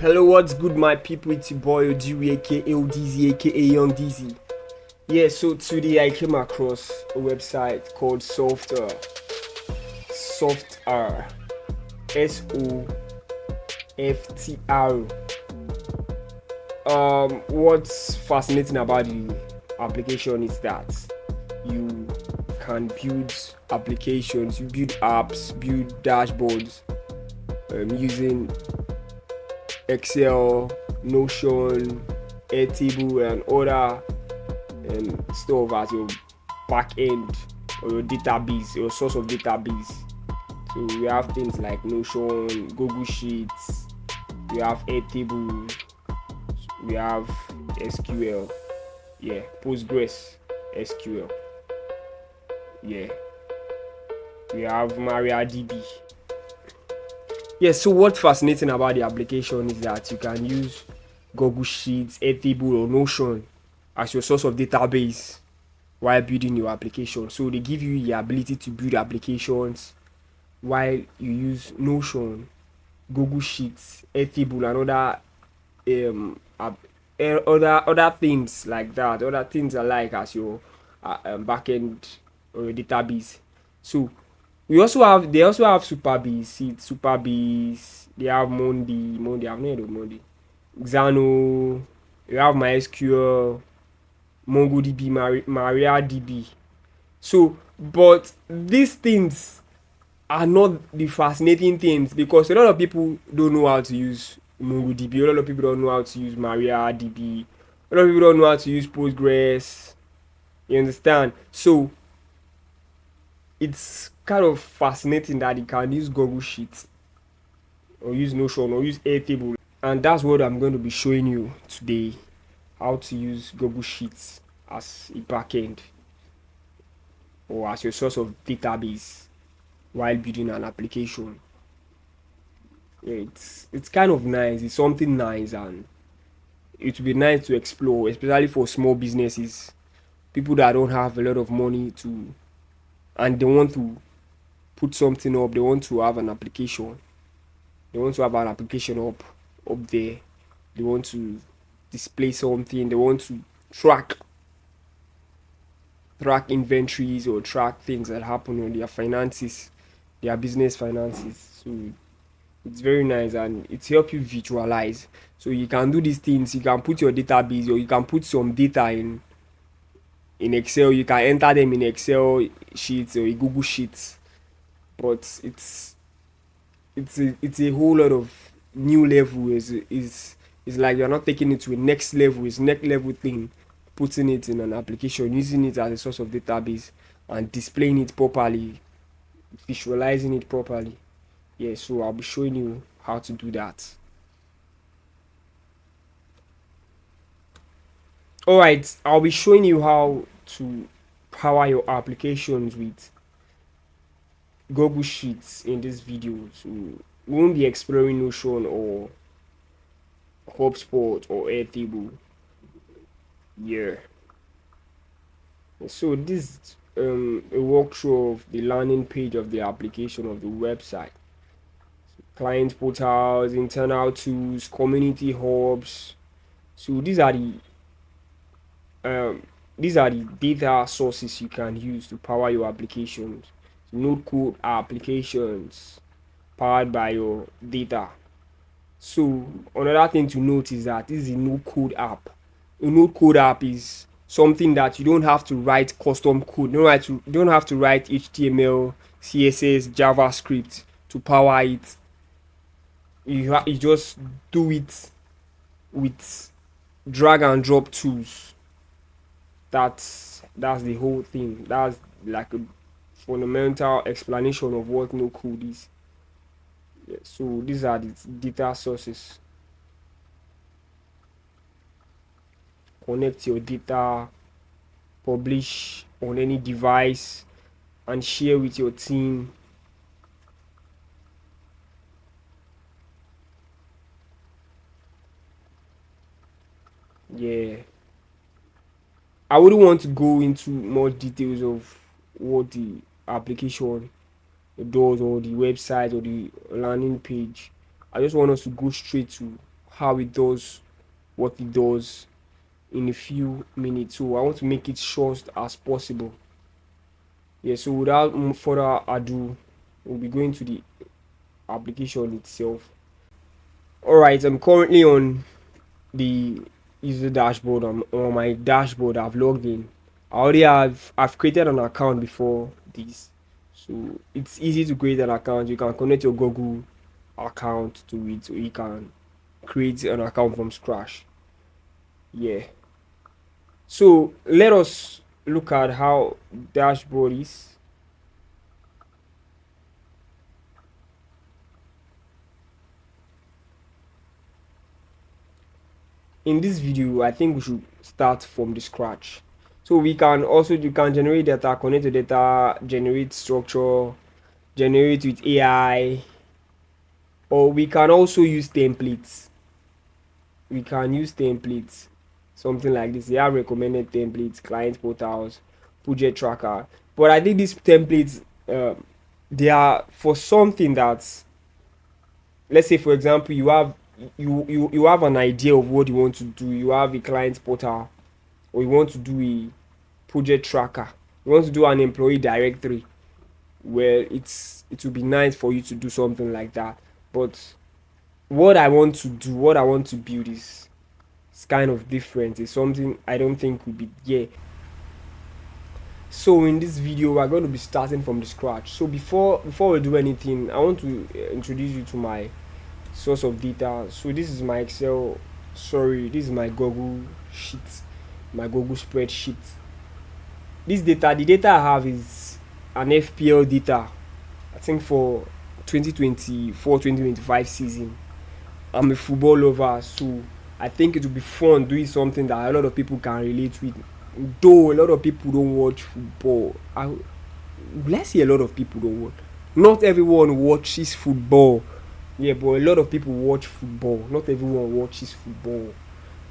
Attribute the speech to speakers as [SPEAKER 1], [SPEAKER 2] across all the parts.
[SPEAKER 1] Hello, what's good, my people? It's your boy Ojiri, aka ODZ, aka Young DZ. Yeah, so today I came across a website called Softr, Softr. What's fascinating about the application is that you can build applications, you build apps, build dashboards using Excel, Notion, Airtable, and other stuff as your backend or your database, your source of database. So we have things like Notion, Google Sheets, we have Airtable, we have SQL, Postgres, SQL, we have MariaDB. So what's fascinating about the application is that you can use Google Sheets, Airtable, or Notion as your source of database while building your application. So they give you the ability to build applications while you use Notion, Google Sheets, Airtable, and other things like that. Other things alike as your backend or your database. So they also have Superbees, they have Monday, I've never heard of Monday. Xano, you have MySQL, MongoDB, MariaDB. So, but these things are not the fascinating things because a lot of people don't know how to use MongoDB, a lot of people don't know how to use MariaDB, a lot of people don't know how to use Postgres. You understand? So, it's kind of fascinating that you can use Google Sheets or use Notion or use Airtable, and that's what I'm going to be showing you today, how to use Google Sheets as a backend or as your source of database while building an application. It's kind of nice, it's something nice, and it would be nice to explore, especially for small businesses, people that don't have a lot of money to, and they want to put something up, they want to have an application, up there, they want to display something, they want to track inventories or track things that happen on their finances, their business finances. So it's very nice and it helps you visualize. So you can do these things, you can put your database or you can put some data in Excel, you can enter them in Excel sheets or a Google Sheets, but it's a whole lot of new level. Is like you're not taking it to a next level, it's next level thing, putting it in an application, using it as a source of database and displaying it properly, visualizing it properly. So I'll be showing you how to do that. Alright, I'll be showing you how to power your applications with Google Sheets in this video. So we won't be exploring Notion or HubSpot or Airtable. So this is a walkthrough of the landing page of the application of the website. Client portals, internal tools, community hubs. So these are the data sources you can use to power your applications. Node code applications powered by your data. So another thing to note is that this is a no code app. A no code app is something that you don't have to write custom code. You don't have to write HTML, CSS, JavaScript to power it. You just do it with drag and drop tools. That's the whole thing. That's like a fundamental explanation of what no code is. So these are the data sources. Connect your data, publish on any device, and share with your team. I wouldn't want to go into more details of what the application does or the website or the landing page. I just want us to go straight to how it does what it does in a few minutes. So I want to make it short as possible. Yeah, so without further ado, we'll be going to the application itself. Alright, I'm currently on the user dashboard. I'm on my dashboard. I've logged in. I've created an account before this, so it's easy to create an account. You can connect your Google account to it, so you can create an account from scratch. Yeah, so let us look at how dashboard is. In this video, I think we should start from the scratch. So we can also, you can generate data, connect the data, generate structure, generate with AI, or we can also use templates. We can use templates, something like this. They have recommended templates, client portals, project tracker. But I think these templates, they are for something that, let's say for example, you have an idea of what you want to do. You have a client portal, or you want to do a project tracker. You want to do an employee directory. Well, it will be nice for you to do something like that. But what I want to do, what I want to build is it's kind of different. It's something I don't think will be yeah. So in this video, we're going to be starting from the scratch. So before we do anything, I want to introduce you to my source of data. So this is my Excel. Sorry, this is my Google Sheets, my Google spreadsheet. This data, the data I have is an FPL data. I think for 2024-2025 season. I'm a football lover, so I think it will be fun doing something that a lot of people can relate with. Though a lot of people don't watch football, let's say a lot of people don't watch. Not everyone watches football. Yeah, but a lot of people watch football. Not everyone watches football.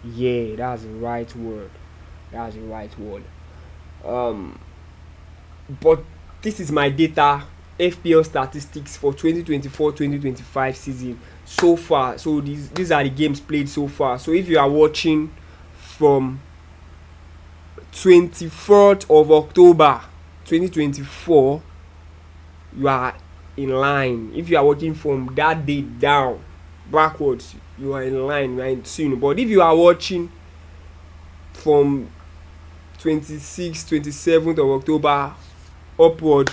[SPEAKER 1] Yeah, that's the right word. That's the right word. Um, but this is my data, FPL statistics for 2024-2025 season so far. So these are the games played so far. So if you are watching from 24th of October 2024, you are in line. If you are watching from that date down backwards, you are in line, you are in tune. But if you are watching from 26th, 27th of October upward,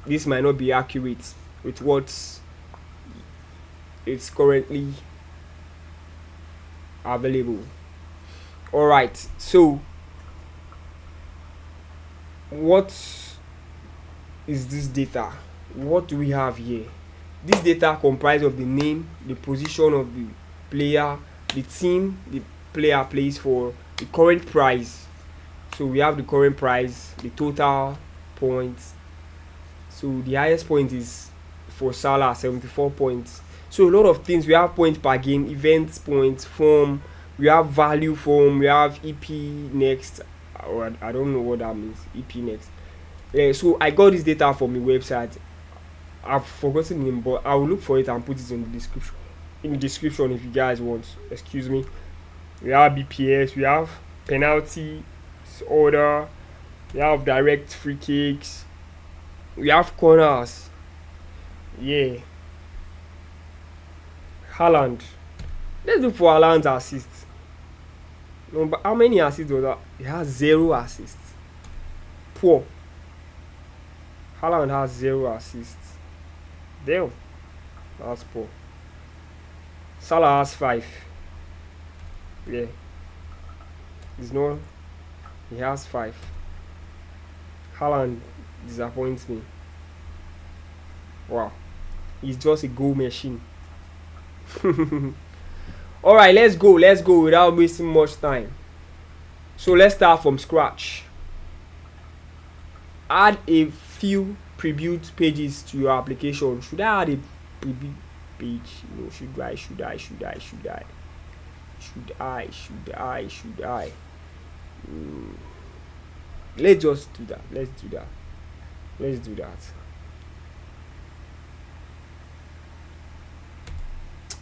[SPEAKER 1] this might not be accurate with what is currently available. Alright, so what is this data? What do we have here? This data comprises of the name, the position of the player, the team the player plays for, the current price. So we have the current price, the total points. So the highest point is for Salah, 74 points. So a lot of things. We have point per game, events points, form. We have value form. We have EP next. Or I don't know what that means. EP next. Yeah, so I got this data from the website. I've forgotten the name, but I will look for it and put it in the description. In the description, if you guys want. Excuse me. We have BPS. We have penalty order. We have direct free kicks. We have corners. Yeah. Haaland. Let's look for Haaland's assists. No, but how many assists does that? He has 0 assists. Poor. Haaland has 0 assists. Damn. That's poor. Salah has 5. Yeah. He's no. He has 5. Haaland disappoints me. Wow. He's just a goal machine. Alright, let's go without wasting much time. So let's start from scratch. Add a few preview pages to your application. Should I add a preview page? No, should I? Let's just do that. Let's do that.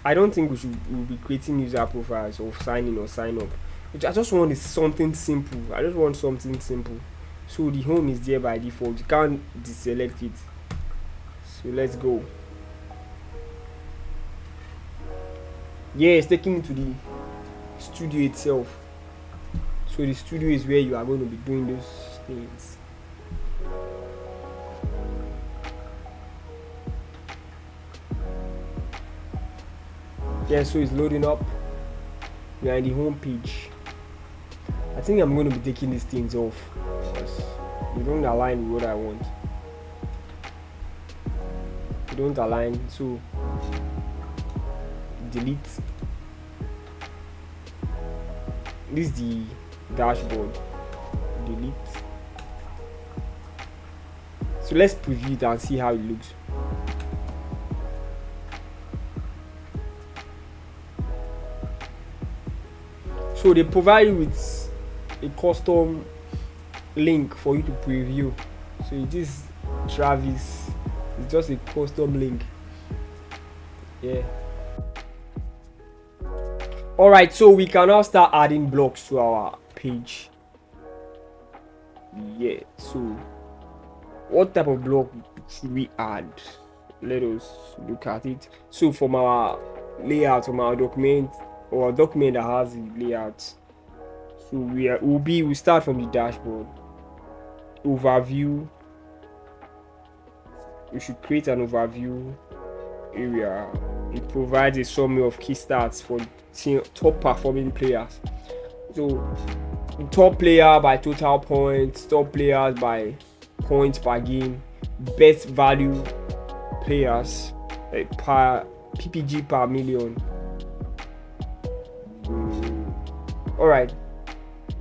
[SPEAKER 1] I don't think we'll be creating user profiles or sign in or sign up. I just want something simple. I just want something simple. So the home is there by default. You can't deselect it. So let's go. Yeah, it's taking me to the studio itself. So the studio is where you are going to be doing those things. Yeah, so it's loading up. We are in the home page. I think I'm going to be taking these things off because they don't align with what I want. They don't align, so delete. This is the dashboard. Delete. So let's preview it and see how it looks. So they provide you with a custom link for you to preview. So it is Travis. It's just a custom link. Yeah. Alright, so we can now start adding blocks to our page. Yeah, so what type of block should we add? Let us look at it. So from our layout, from our document, or a document that has the layout, so we'll start from the dashboard. Overview. We should create an overview area. It provides a summary of key stats for top performing players. So top player by total points, top players by points per game, best value players per PPG per million. Alright,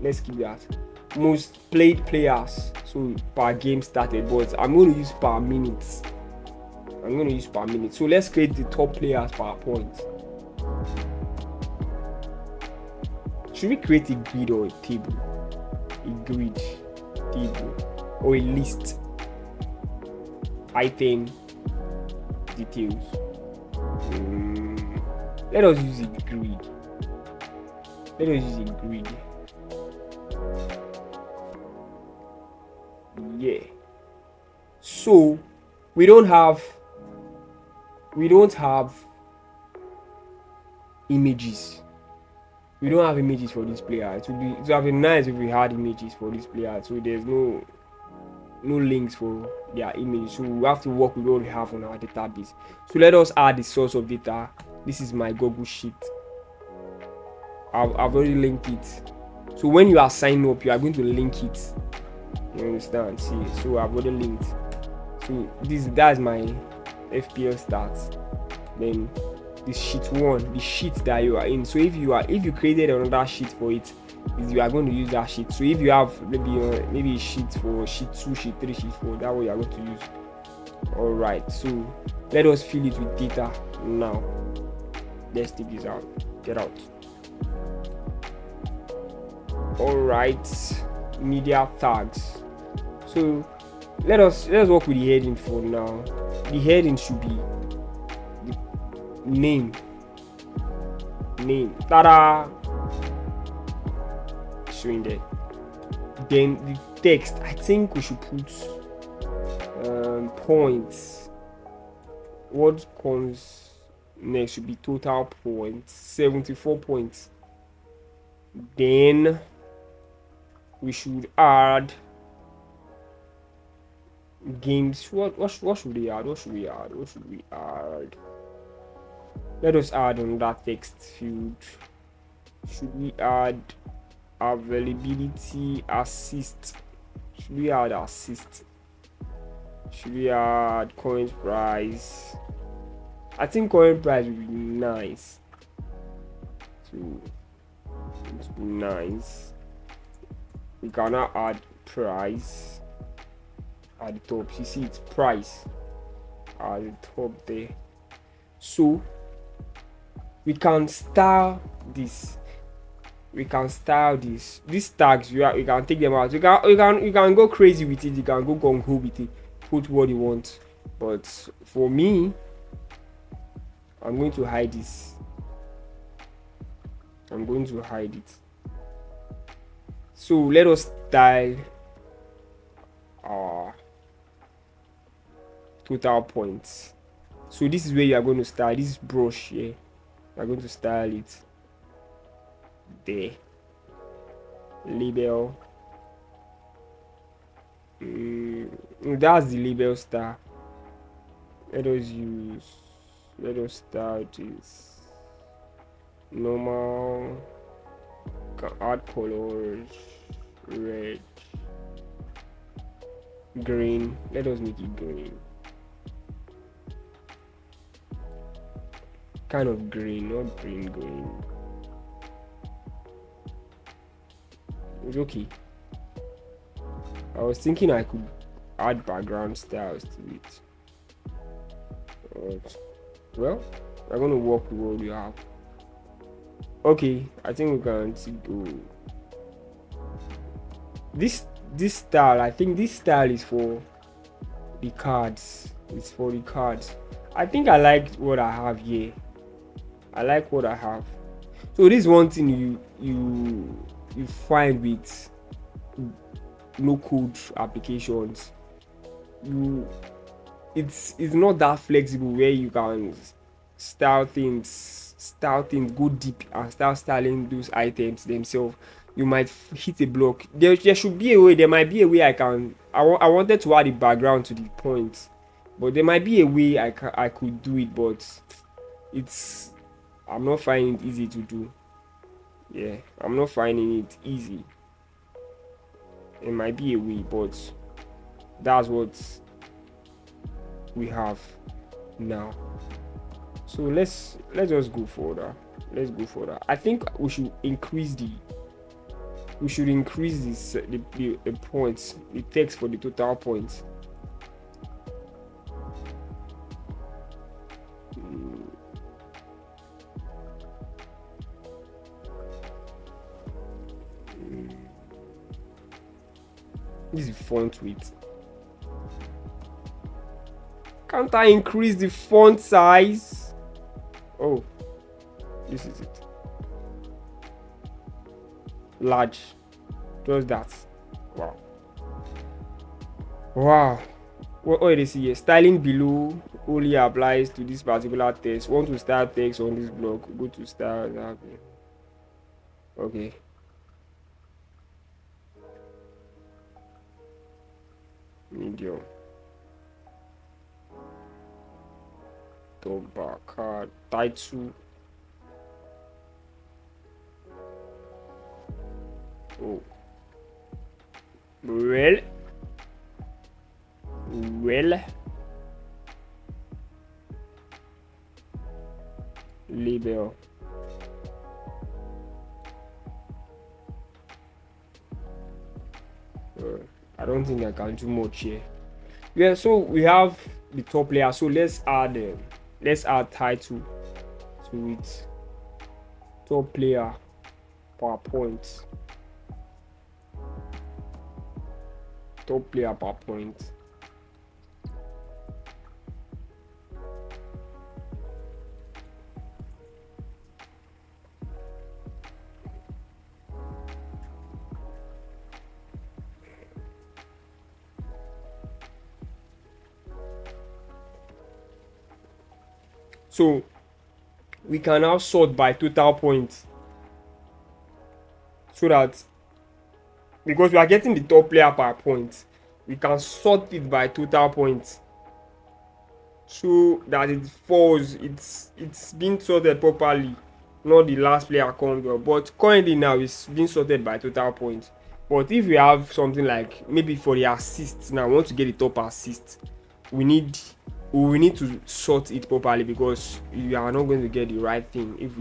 [SPEAKER 1] let's keep that. Most played players, so per game started, but I'm going to use per minute. So let's create the top players per point. Should we create a grid or a table? A grid, table, or a list? Item, details. Let us use a grid. Yeah. So we don't have images. We don't have images for this player. It would have been nice if we had images for this player. So there's no links for their image. So we have to work with what we have on our database. So let us add the source of data. This is my Google Sheet. I've already linked it. So when you are signing up, you are going to link it. You understand? See, so I've already linked. So that's my FPL stats. Then the sheet 1, the sheet that you are in. So if you created another sheet for it, you are going to use that sheet. So if you have maybe a sheet for sheet 2, sheet 3, sheet 4, that's what you are going to use. Alright, so let us fill it with data now. Let's take this out. Get out. Alright, media tags. So let's work with the heading for now. The heading should be the name. Tada! Showing there. Then the text, I think we should put points. What comes next should be total points, 74 points. Then we should add games. What should we add? Let us add on that text field. Should we add availability, assist? Should we add assist? Should we add current price? I think current price would be nice. So it's nice. We cannot add price at the top. You see it's price at the top there. So we can style this. These tags, you can take them out. You can go crazy with it. You can go gung-ho with it. Put what you want. But for me, I'm going to hide this. I'm going to hide it. So let us style our total points. So this is where you are going to style this brush here. You are going to style it there. Label. That's the label star. Let us start this normal. Can add colors, red, green. Let us make it green. Kind of green, not green. It's okay. I was thinking I could add background styles to it. Well, we're going to work with what we have. Okay, I think we can go. This style, I think this style is for the cards. It's for the cards. I think I like what I have here. I like what I have. So this is one thing you find with no code applications. It's not that flexible where you can style things, go deep and start styling those items themselves. You might hit a block. There should be a way. There might be a way I wanted to add a background to the point, but there might be a way I could do it, but I'm not finding it easy to do. Yeah, I'm not finding it easy. It might be a way, but that's what we have now. So let's just go further. Let's go further. I think we should increase the points, the text for the total points. This is font width. Can't I increase the font size? Oh, this is it. Large. Just that. Wow. What do you see here? Styling below only applies to this particular text. Want to style text on this block? Go to style. Okay. Medium. Top bar card. Title. Oh. Well. Label. I don't think I can do much here. Yeah, so we have the top layer. So let's add title to it. Top layer, PowerPoint. Top layer, PowerPoint. So we can now sort by total points, so that because we are getting the top layer per point, we can sort it by total points, so that it falls, it's being sorted properly, not the last player comes up. But currently now it's being sorted by total points. But if we have something like maybe for the assists, now we want to get the top assist, we need to sort it properly, because we are not going to get the right thing if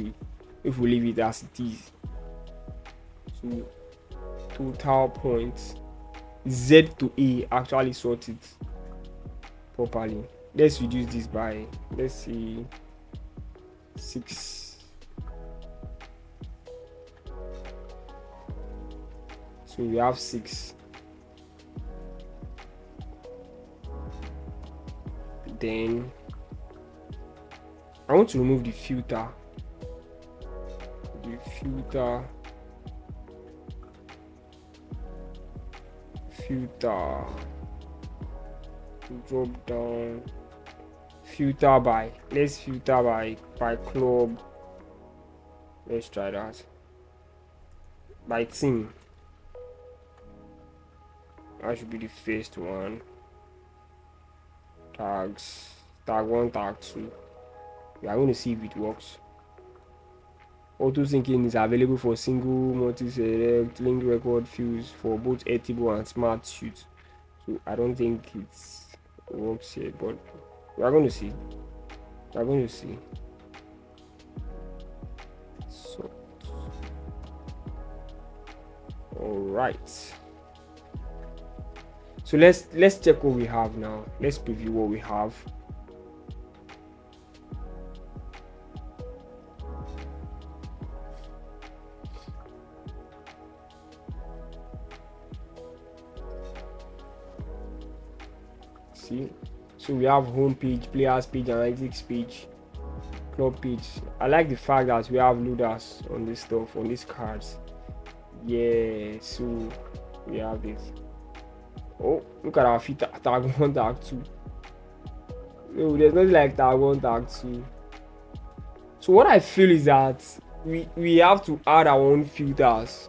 [SPEAKER 1] we leave it as it is. So total points, Z to A actually sort it properly. Let's reduce this by, let's see, 6. So we have 6. Then I want to remove the filter. The filter, drop down, filter by, let's filter by club. Let's try that. By team. That should be the first one. Tags, tag 1, tag 2. We are going to see if it works. Auto syncing is available for single, multi-select, link record fields for both editable and smart sheets. So I don't think it works here, but we are going to see. We are going to see. So, all right. So let's check what we have now. Let's preview what we have. See, so we have home page, players page, analytics page, club page. I like the fact that we have loaders on this stuff, on these cards. Yeah, so we have this. Oh, look at our feet, tag 1, tag 2. No, there's nothing like tag 1, tag 2. So what I feel is that we have to add our own filters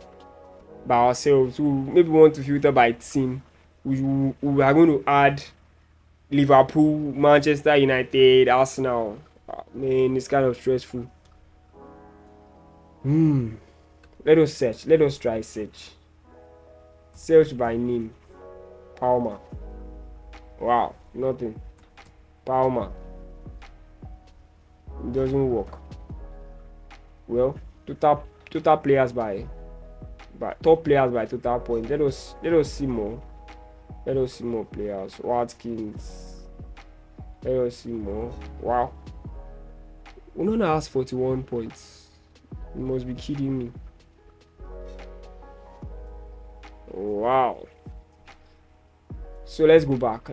[SPEAKER 1] by ourselves. So maybe we want to filter by team. We are going to add Liverpool, Manchester United, Arsenal. Man, it's kind of stressful. Let us search. Let us try search. Search by name. Palmer. Wow, nothing. Palmer. It doesn't work. Well, total players by top players by total points. Let us see more. Let us see more players. Watkins. Let us see more. Wow. Unona has 41 points. You must be kidding me. Wow. So let's go back.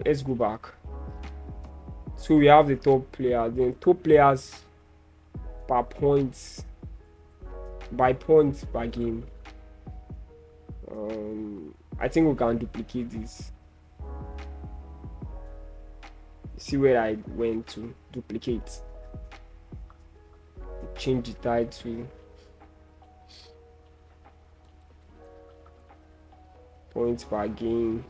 [SPEAKER 1] So we have the top players. Then top players per points. By points per game. I think we can duplicate this. See where I went to duplicate. Change the title. Points per game.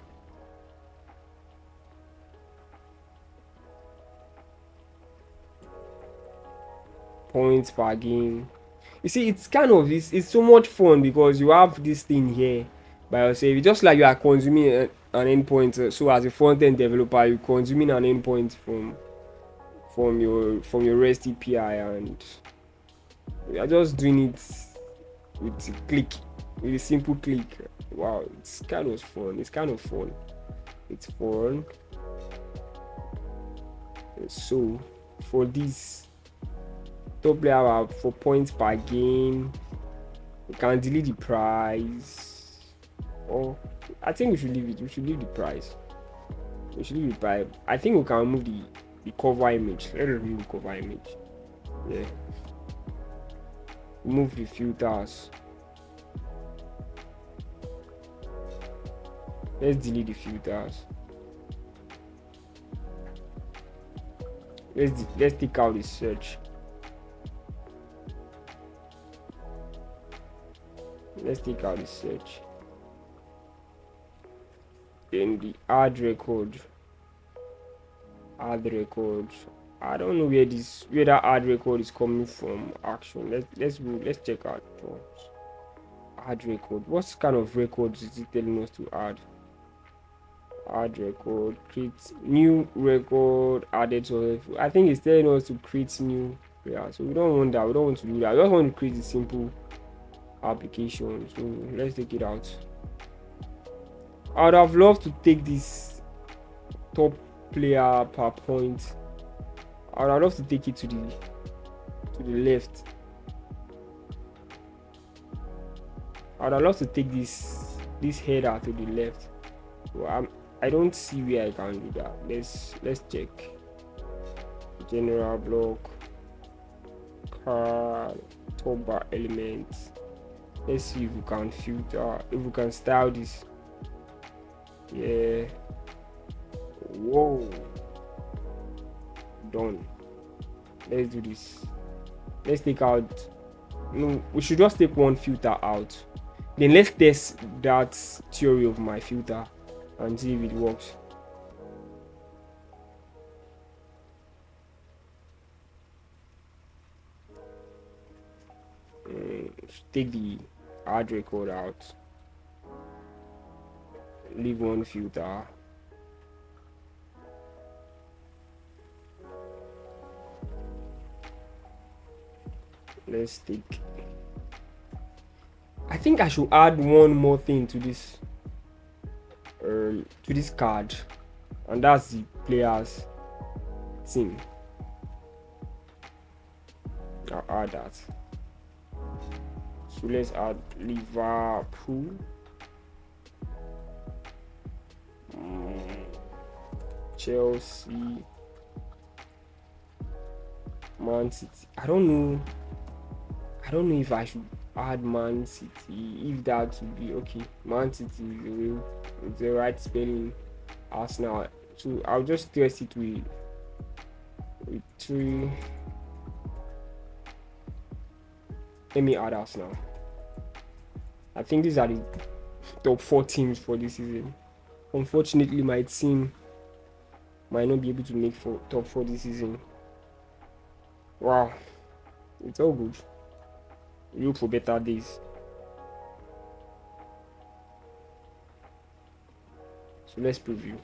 [SPEAKER 1] Points per game. You see, it's kind of it's so much fun because you have this thing here by yourself. It's just like you are consuming an endpoint. So as a front-end developer, you're consuming an endpoint from your REST API, and you are just doing it with a click, with a simple click. Wow, it's kind of fun. It's fun. So for this top player for points per game, we can delete the price, or I think we should leave it. We should leave the price. I think we can remove the cover image. Let's remove the cover image. Yeah. Remove the filters. Let's delete the filters. Let's take out the search. Let's take out the search. Then the add record. I don't know where that add record is coming from. Action. Let's check out jobs. Add record. What kind of records is it telling us to add? Add record, create new record, added. So I think it's telling us to create new. Yeah, so we don't want that. We don't want to do that. I just want to create a simple application. So let's take it out. I would have loved to take this top player per point. I would have loved to take it to the left. I would have loved to take this header to the left. So I don't see where I can do that. Let's check. General block. card, top bar elements. Let's see if we can filter, if we can style this. Yeah. Whoa. Done. Let's do this. Let's take out. No, we should just take one filter out. Then let's test that theory of my filter and see if it works. Take the hard record out. Leave one filter. Let's take. I think I should add one more thing to this card, and that's the players team. I'll add that. So let's add Liverpool, Chelsea, Man City. I don't know if I should add Man City, if that would be okay. Man City is the right spelling. Arsenal, so I'll just test it with 3. Let me add Arsenal. I think these are the top 4 teams for this season. Unfortunately, my team might not be able to make top 4 this season. Wow, it's all good. We hope for better days. So let's preview.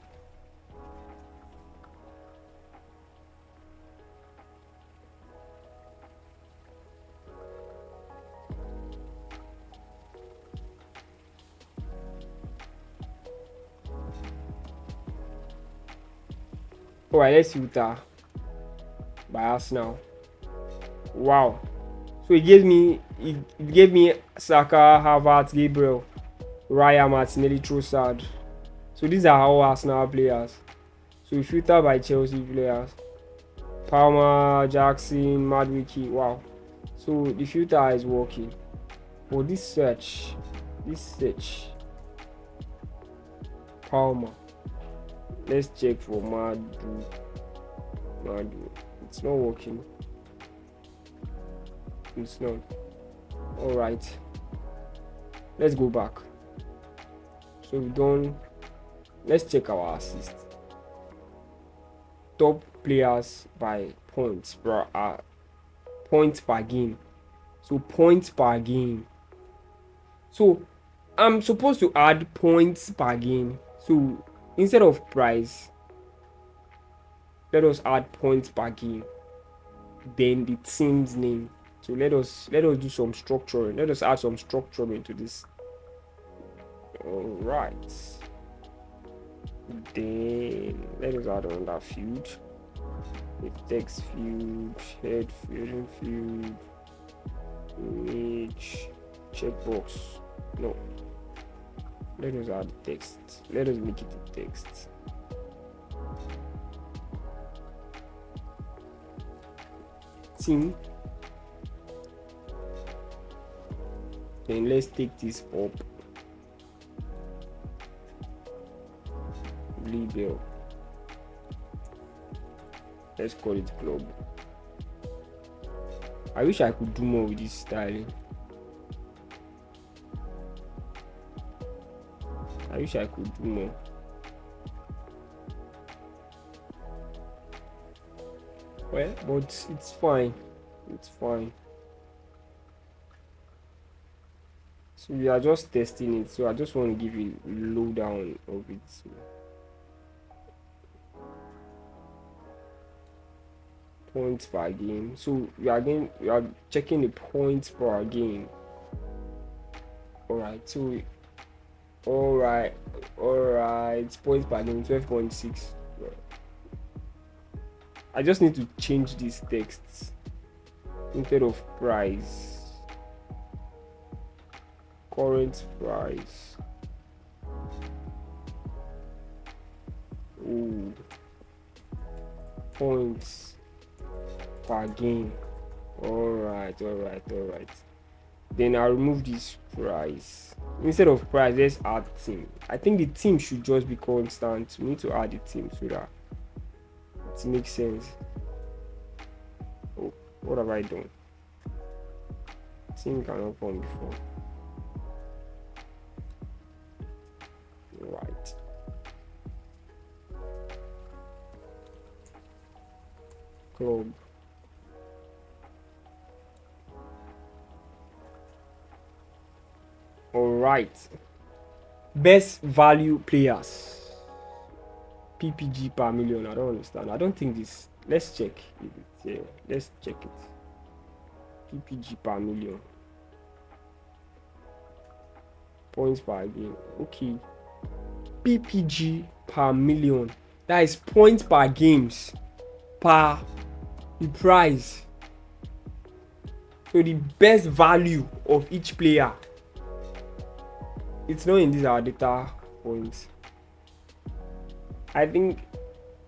[SPEAKER 1] Alright, let's filter by Arsenal. Wow. So it gave me Saka, Havertz, Gabriel, Raya, Martinelli, Trossard. So these are all Arsenal players. So we filter by Chelsea players. Palmer, Jackson, Madwicki. Wow. So the filter is working. For this search, Palmer. Let's check for Madu. It's not working. It's not. Alright. Let's go back. So we've done. Let's check our assist. Top players by points per game. So points per game. So I'm supposed to add points per game. So instead of price, let us add points per game. Then the team's name. So let us do some structuring. Let us add some structuring to this. Alright. Then let us add another field. The text field, head field, image, checkbox. No. Let us add text. Let us make it a text. Team. Then let's take this up. Label. Let's call it club. I wish I could do more with this styling. I wish I could do more. Well, but it's fine. It's fine. So we are just testing it. So I just want to give you a lowdown of it. Points per game. So we are checking the points per game. Alright, so alright, points per game 12.6. I just need to change these texts instead of price. Current price. Ooh. Points per game. All right. Then I'll remove this price. Instead of price, let's add team. I think the team should just be constant. We need to add the team so that it makes sense. Oh, what have I done? Team cannot come before. Right. Club. All right. Best value players. PPG per million. I don't understand. I don't think this. Let's check. Yeah, let's check it. PPG per million. Points per game. Okay. PPG per million. That is points per games per the price. So the best value of each player. It's not in these our data points. I think.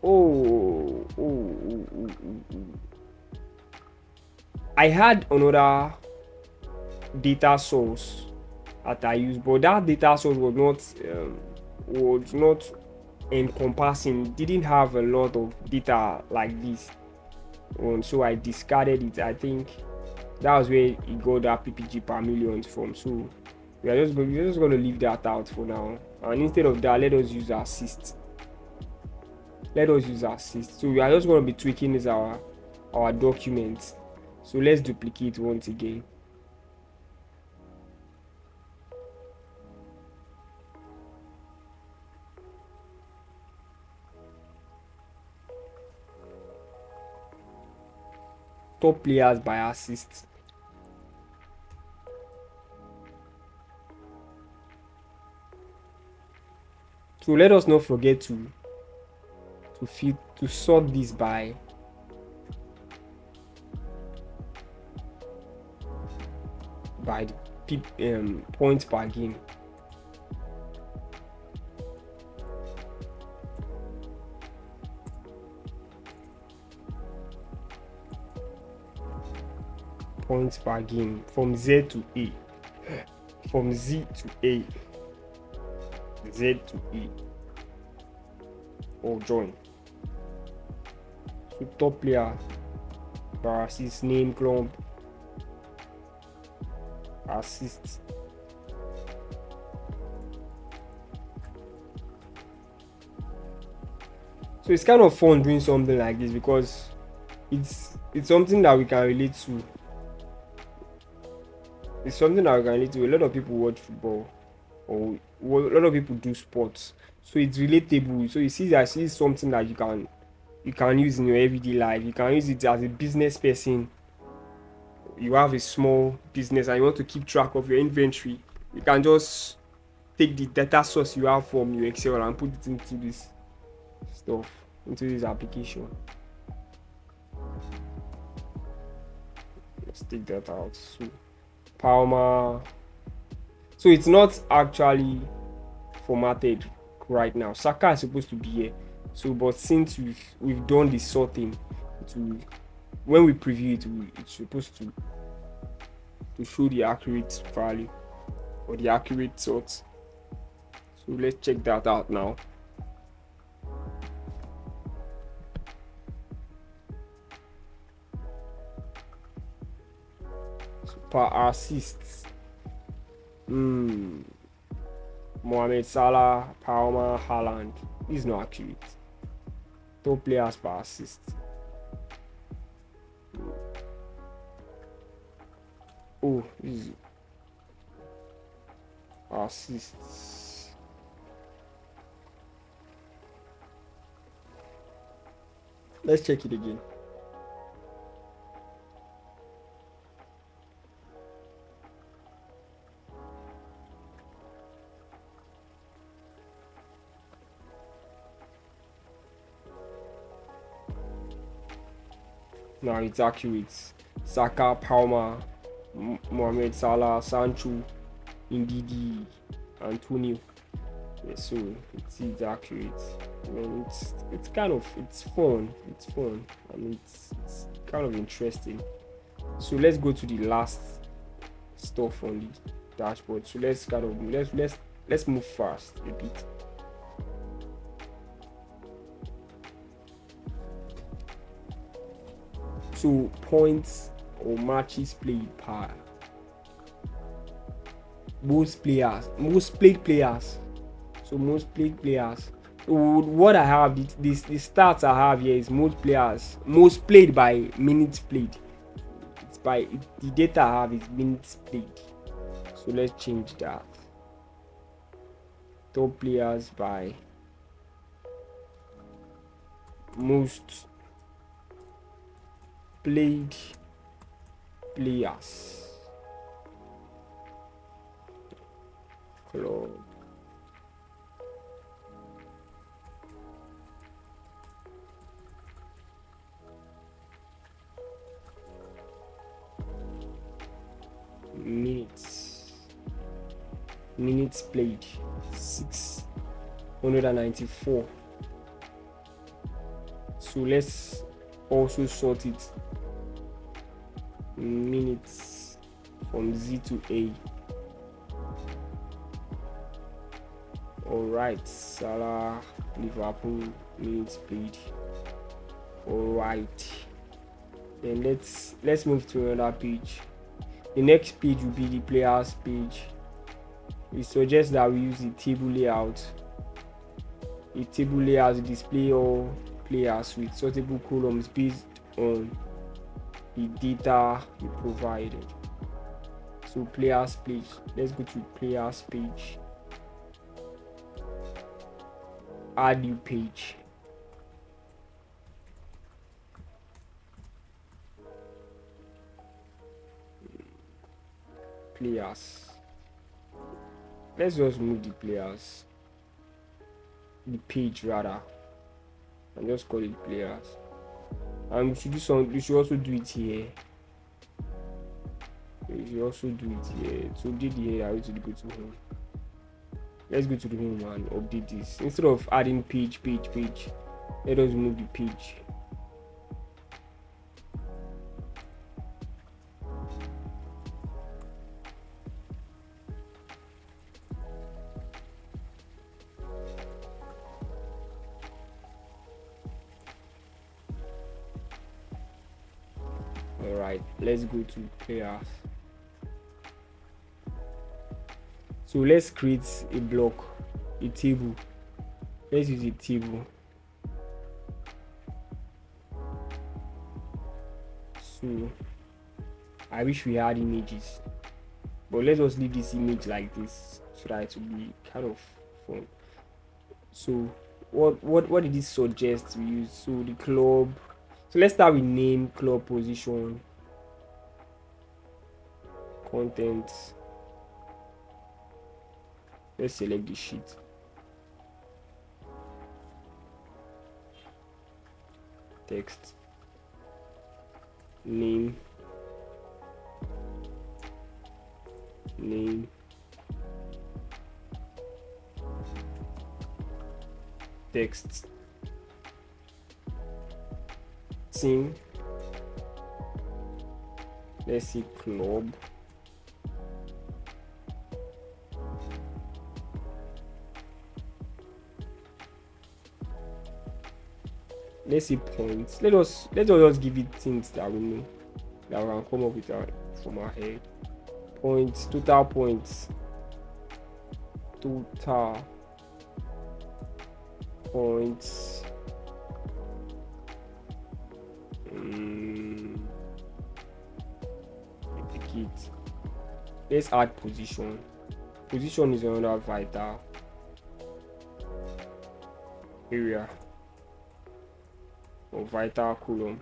[SPEAKER 1] Oh. I had another data source that I used, but that data source was not encompassing. Didn't have a lot of data like this, so I discarded it. I think that was where it got that PPG per million from. So we're just going to leave that out for now, and instead of that, let us use assist. So we are just going to be tweaking this our document. So let's duplicate once again. Top players by assist. So let us not forget to sort this by the points per game. Points per game from Z to A. From Z to A. Z to A. Or join. So top player per assist, name, club, assist. So it's kind of fun doing something like this because it's something that we can relate to. It's something that we can relate to. A lot of people watch football, or a lot of people do sports, so it's relatable. So you see that it's something that you can use in your everyday life. You can use it as a business person. You have a small business and you want to keep track of your inventory. You can just take the data source you have from your Excel and put it into this stuff, into this application. Let's take that out. So Palma. So it's not actually formatted right now. Saka is supposed to be here. So, but since we've done the sorting, when we preview it, it's supposed to show the accurate value or the accurate sort. So let's check that out now. So per assists, Mohamed Salah, Palmer, Haaland is not accurate. Top players per assist. Oh, this is assists. Let's check it again. Now it's accurate. Saka, Palmer, Mohamed Salah, Sancho, Ndidi, Antonio. Yeah, so it's accurate. I mean, it's fun. It's fun. I mean, it's kind of interesting. So let's go to the last stuff on the dashboard. So let's kind of let's move fast a bit. So points or matches played per most played players. So most played players. So what I have, the stats I have here is most played by minutes played. It's by the data I have is minutes played. So let's change that. Top players by most played players. Club. Minutes played 694. So let's also sort it minutes from Z to A. Alright, Salah, Liverpool, minutes played. Alright, then let's move to another page. The next page will be the players page. We suggest that we use the table layout. The table layout will display all players with sortable columns based on the data we provided. So players page, let's go to players page, add new page. Players, let's just move the players, the page rather, and just call it players. And we should also do it here. We should also do it here. So update the header, I need to go to home. Let's go to the home and update this. Instead of adding page, let us remove the page. Alright, let's go to players. So let's create a block, a table. Let's use a table. So I wish we had images, but let's just leave this image like this so that it will be kind of fun. So what did this suggest we use? So the club. So let's start with name, club, position, content. Let's select the sheet. Text, name, text, team. Let's see club. Let's see points. Let us just give it things that we know that we can come up with from our head. Points, total points, duplicate. Let's add position. Position is another vital area or vital column.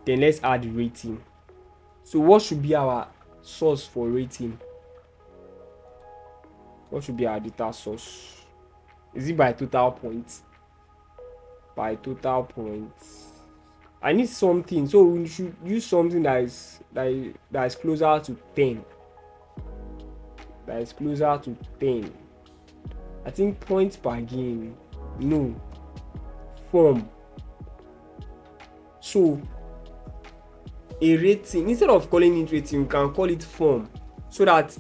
[SPEAKER 1] Then let's add rating. So what should be our source for rating? What should be our data source? Is it by total points? By total points. I need something, so we should use something that is closer to 10. That is closer to 10. I think points per game. No. Form. So a rating. Instead of calling it rating, we can call it form, so that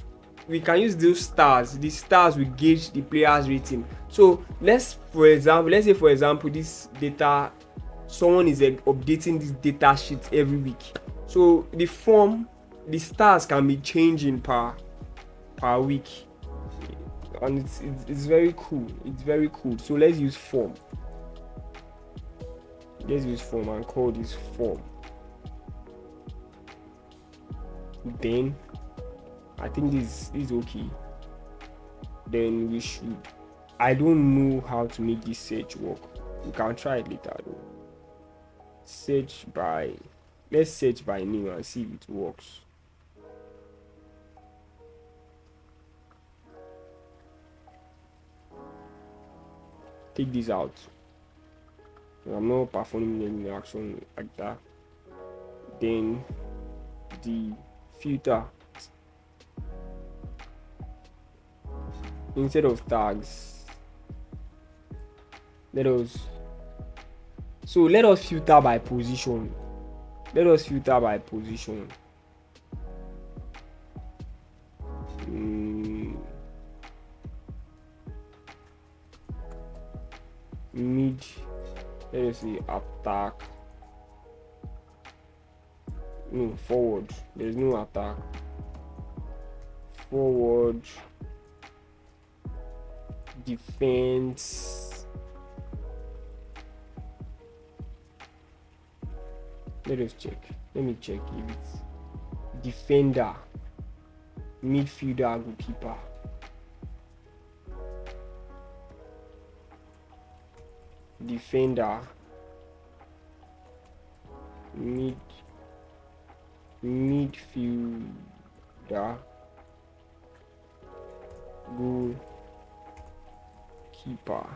[SPEAKER 1] we can use those stars. The stars will gauge the player's rating. So let's say for example this data, someone is updating this data sheet every week. So the form, the stars can be changing per week, and it's very cool. It's very cool. So let's use form. And call this form. Then I think this is okay. Then we should, I don't know how to make this search work. We can try it later though. Let's search by name and see if it works. Take this out. I'm not performing any action like that. Then the filter, instead of tags, let us filter by position. Mid, let us say attack. No, forward. There's no attack. Forward, defense. Let me check if it's defender, midfielder, goalkeeper. Defender, midfielder, goalkeeper.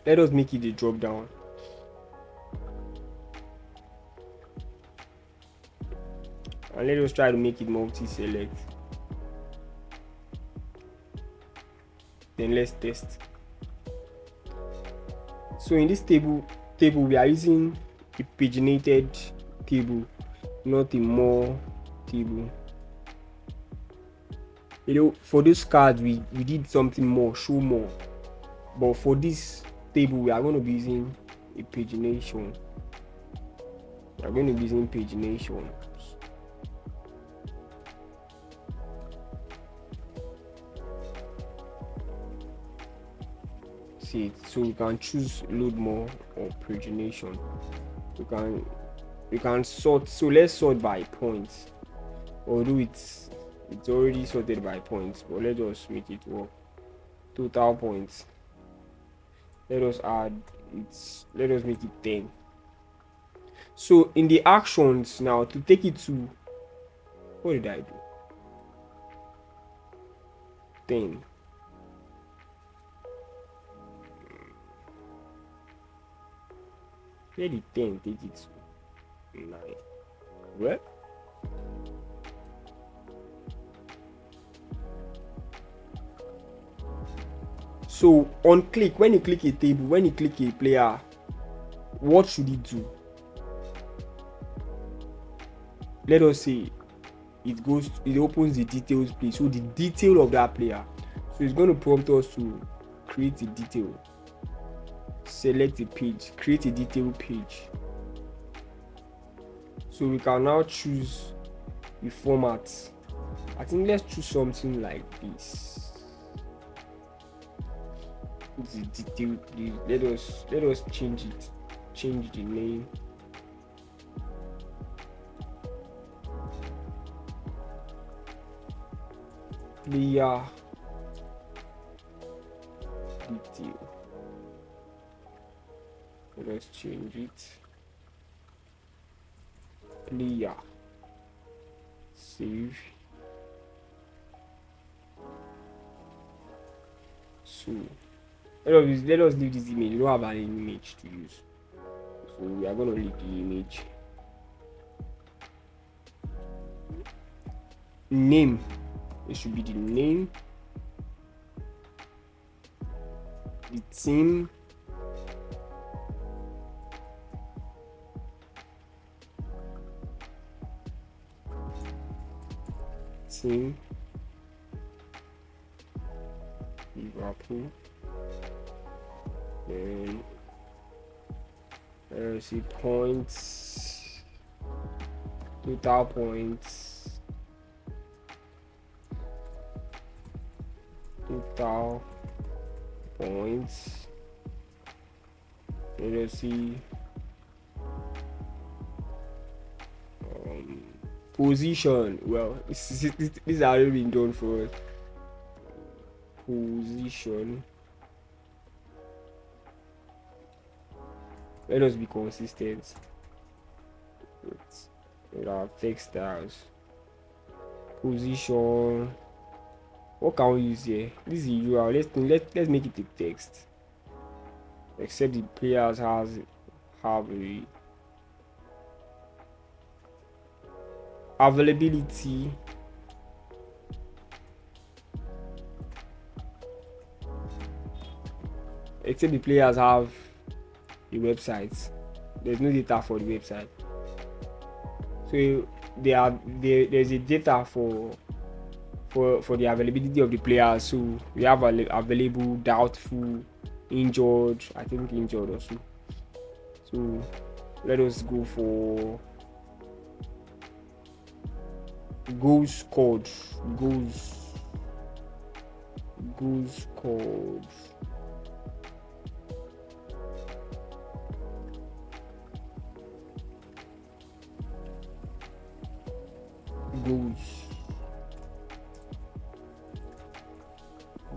[SPEAKER 1] Let us make it a drop down. And let us try to make it multi-select. Then let's test. So in this table we are using a paginated table, not a more table. For those cards we did something more, show more. But for this table we are going to be using a pagination. So we can choose load more or pagination. We can sort. So let's sort by points, although it's already sorted by points, but let us make it work. Total points, let us make it 10. So in the actions now, to take it to, what did I do? 10. Where did 10 take it to? 9. What? So on click, when you click a table, when you click a player, what should it do? Let us say it opens the details page, so the detail of that player. So it's going to prompt us to create a detail. Select a page, create a detail page. So we can now choose the format. I think let's choose something like this. The detail, let us change the name. Player detail. Let's change it. Player. Save. So let us leave this image. We don't have any image to use, so we are going to leave the image. Name. It should be the name. the team, Liverpool. Then let's see points, total points, let's see position. Well, this already been done for us. Position. Let us be consistent with our text styles. Position. What can we use here? This is URL. Let's make it a text. Except the players have a availability. Except the players have the websites. There's no data for the website. So there's a data for the availability of the players. So we have available, doubtful, injured. I think injured also. So let us go for goals scored. Goals scored.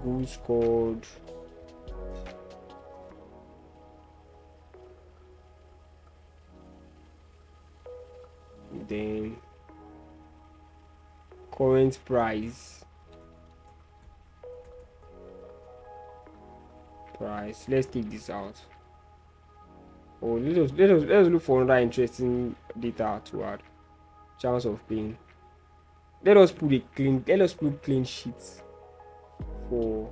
[SPEAKER 1] Goals scored. Then current price. Let's take this out. Oh, let us look for another interesting data to add. Chance of playing. Let us put clean sheets for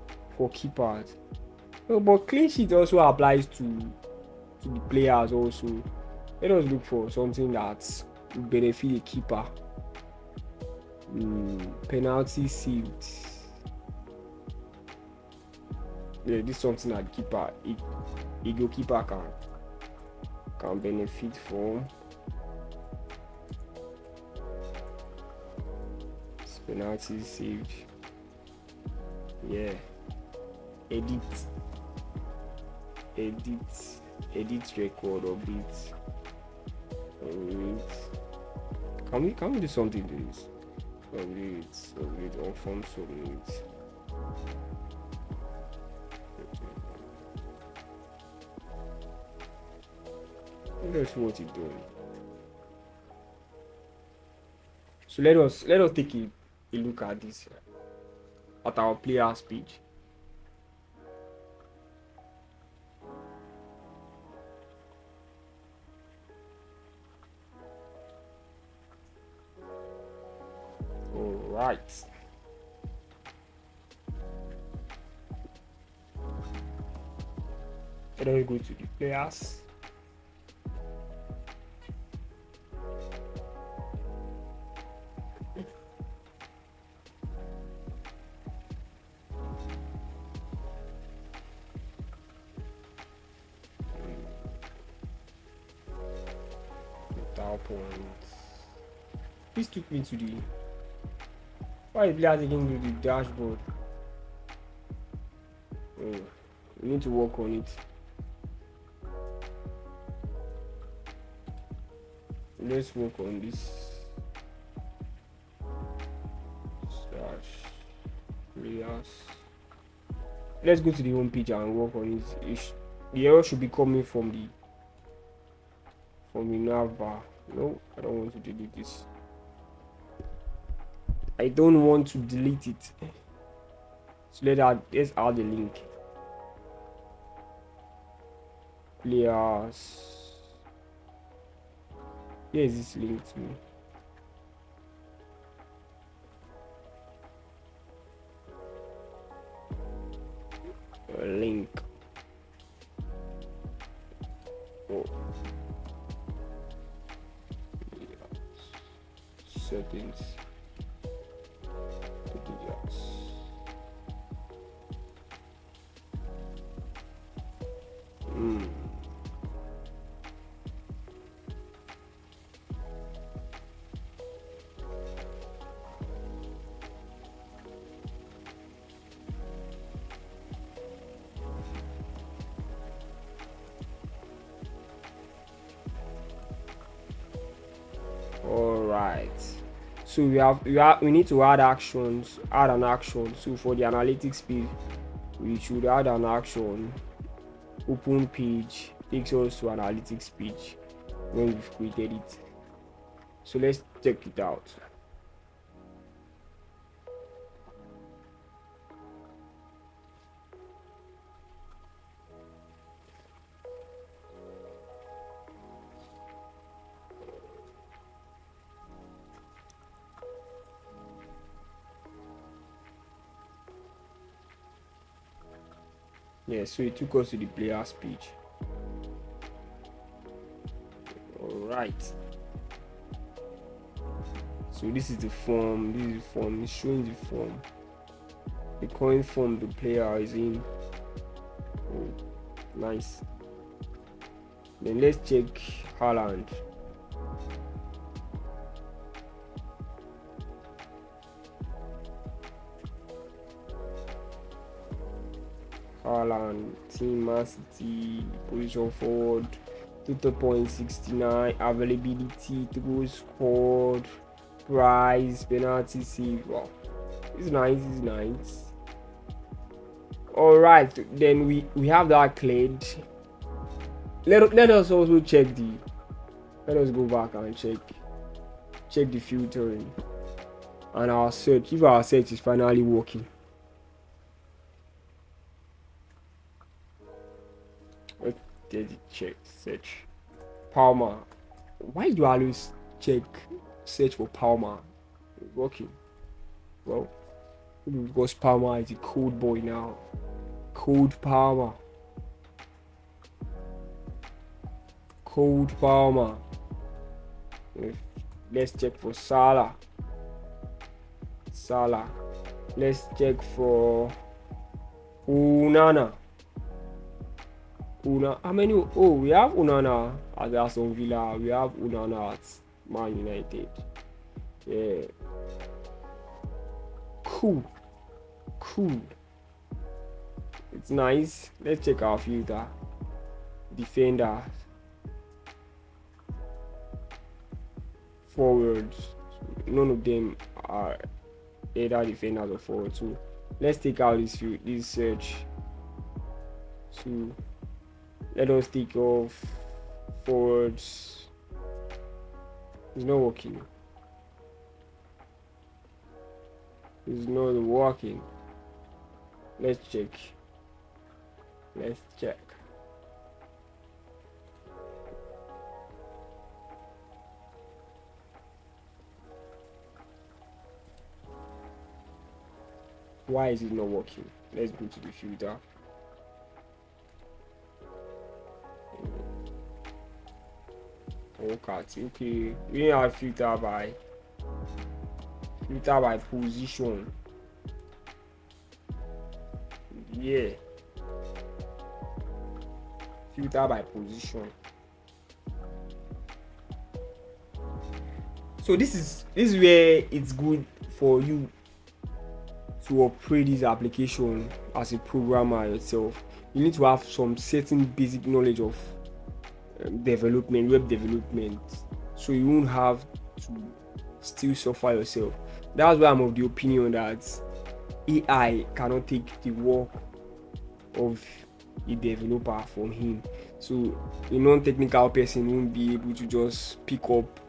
[SPEAKER 1] keepers. No, but clean sheet also applies to the players also. Let us look for something that will benefit a keeper. Penalty saved. Yeah, this is something that a goalkeeper can benefit from. Penalty saved. Yeah. Edit record update. Can we do something to this? Update on form submit. That's what it's doing. So let us take a look at this at our players page. All right. Let us go to the players. Points. This took me to the why is players taking to the dashboard? We need to work on it. Let's work on this. Players. Let's go to the home page and work on it. The error should be coming from the nav bar. No, I don't want to delete this. I don't want to delete it. So let's add the link. Players. Here is this link to me. Link. Oh, settings. Yes. Mm. All right. So we need to add an action. So for the analytics page, we should add an action. Open page takes us to analytics page when we've created it. So let's check it out. Yeah, so it took us to the players page. All right. So this is the form. This is the form. It's showing the form. The current form the player is in. Oh, nice. Then let's check Haaland. Haaland, team Man City, position forward, total points 69, availability, goals scored, price, penalty save. Wow, it's nice, it's nice. All right, then we have that cleared. Let us also check the. Let us go back and check the filtering and our search. If our search is finally working. Let's check search. Palmer. Why do you always check search for Palmer? It's working. Well, because Palmer is a code boy now. Code Palmer. Code Palmer. Let's check for Salah. Salah. Let's check for Unana. How many? Oh, we have Unana at Aston Villa. We have Unana at Man United. Yeah. Cool. It's nice. Let's check our filter. Defender. Forwards. None of them are either defenders or forwards. So let's take out this search. So let us take off forwards. It's not working. It's not working. Let's check. Why is it not working? Let's go to the filter. Okay, we have filter by position. Yeah, filter by position. So this is where it's good for you to operate this application as a programmer yourself. You need to have some certain basic knowledge of web development, so you won't have to still suffer yourself. That's why I'm of the opinion that AI cannot take the work of a developer from him. So a non-technical person won't be able to just pick up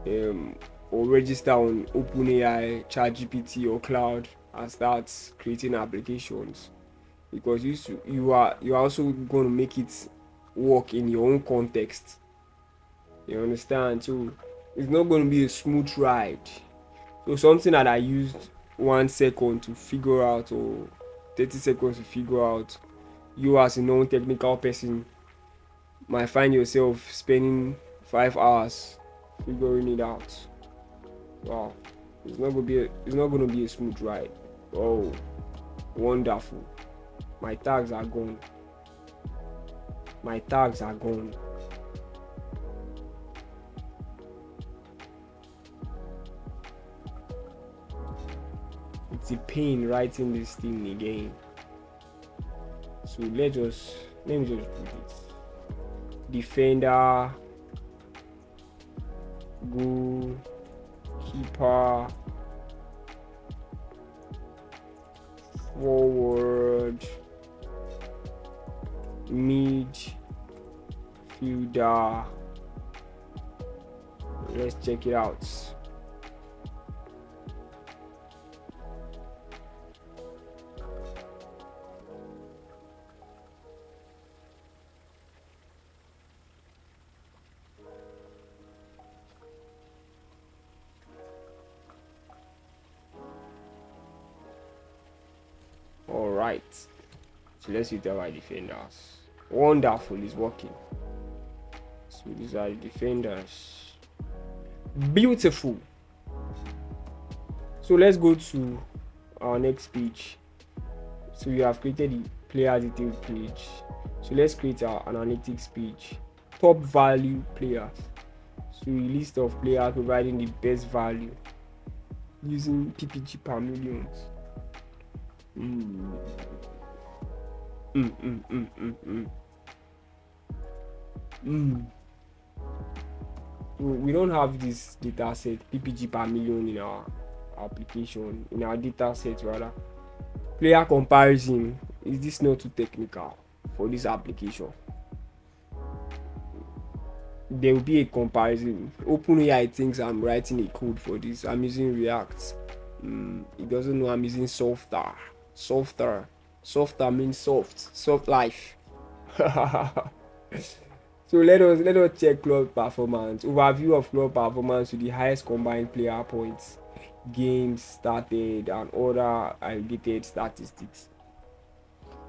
[SPEAKER 1] or register on OpenAI, ChatGPT or Cloud and start creating applications, because you are also going to make it work in your own context. You understand? So it's not going to be a smooth ride. So something that I used 1 second to figure out or 30 seconds to figure out, you as a non-technical person might find yourself spending 5 hours figuring it out. Wow, it's not gonna be a smooth ride. Oh, wonderful. My tags are gone. My tags are gone. It's a pain writing this thing again. So let me just put it. Defender, goalkeeper, forward, midfielder. Let's check it out. All right, so let's see our defenders. Wonderful, is working. So these are the defenders. Beautiful. So let's go to our next page. So we have created the player detail page. So let's create our analytics page. Top value players. So a list of players providing the best value using PPG per millions. We don't have this data set PPG per million in our application, in our data set rather. Player comparison, is this not too technical for this application? There will be a comparison. OpenAI thinks I'm writing a code for this. I'm using React. It doesn't know I'm using Softr. Softr means soft life. So let us check club performance. Overview of club performance with the highest combined player points, games started, and other aggregated statistics.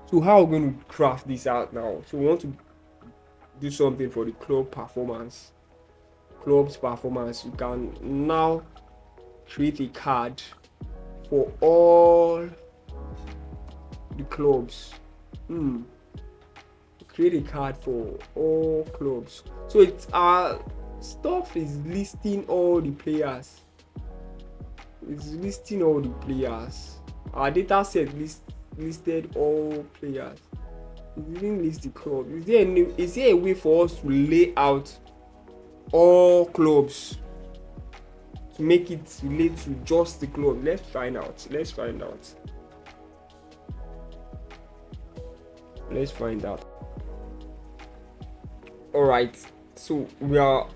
[SPEAKER 1] So how are we going to craft this out now? So we want to do something for the club's performance. You can now create a card for all the clubs. Create a card for all clubs. So it's our stuff is listing all the players. Our data set listed all players. It didn't list the club. Is there a way for us to lay out all clubs to make it relate to just the club? Let's find out. All right, so we are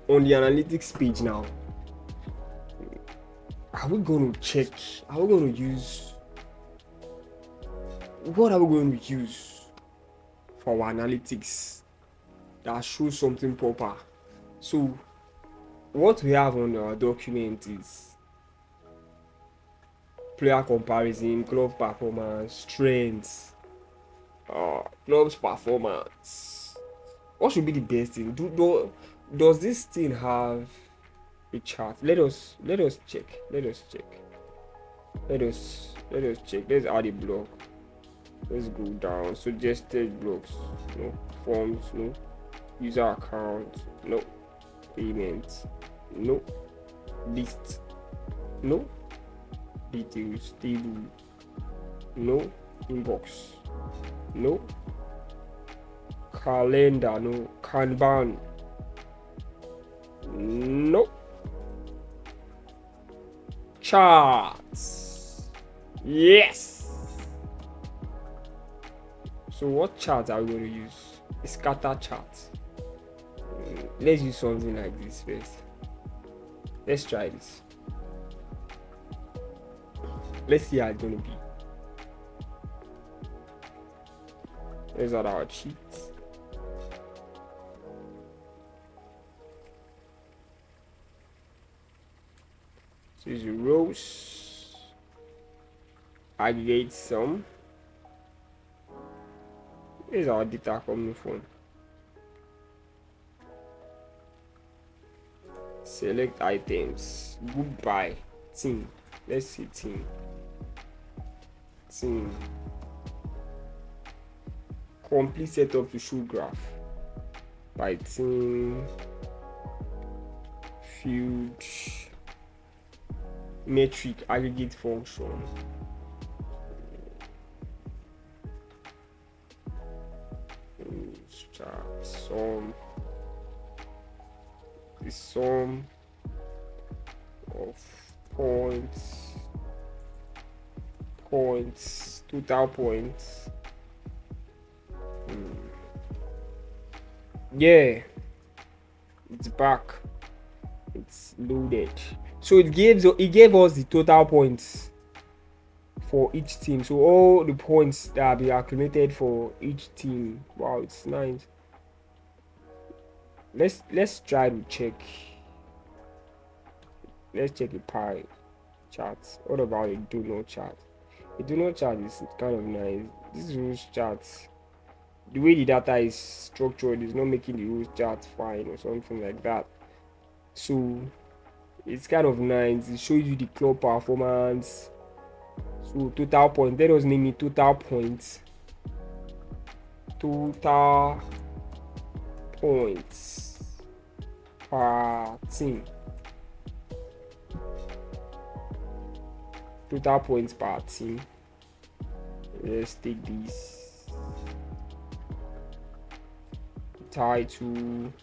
[SPEAKER 1] on the analytics page now. What are we going to use for our analytics that shows something proper? So what we have on our document is player comparison, club performance, trends, club's performance. What should be the best thing? Does this thing have a chart? Let us check. Let's add a block. Let's go down. Suggested blocks. No. Forms. No. User account. No. Payments. No. List. No. Details. Table. No. Inbox. No. Calendar. No. Kanban. No. Charts. Yes. So what chart are we going to use? A scatter chart. Let's use something like this first. Let's try this. Let's see how it's going to be. Let's add our sheets. So use rows. Aggregate sum. Here's our data coming from. Select items. Group by team. Let's say team. Team. Complete setup to show graph. By team. Field. Metric aggregate function. Chart sum. The sum of points, total points. Yeah, it's back. It's loaded. So it gave us the total points for each team. So all the points that have been accumulated for each team. Wow, it's nice. Let's try to check. Let's check the pie chart. What about a do not chart? A do not chart is kind of nice. This rules chart, the way the data is structured, is not making the rules chart fine or something like that. So it's kind of nice. It shows you the club performance. So total point. Let us name it total points. Total points per team. Total points per team. Let's take this title.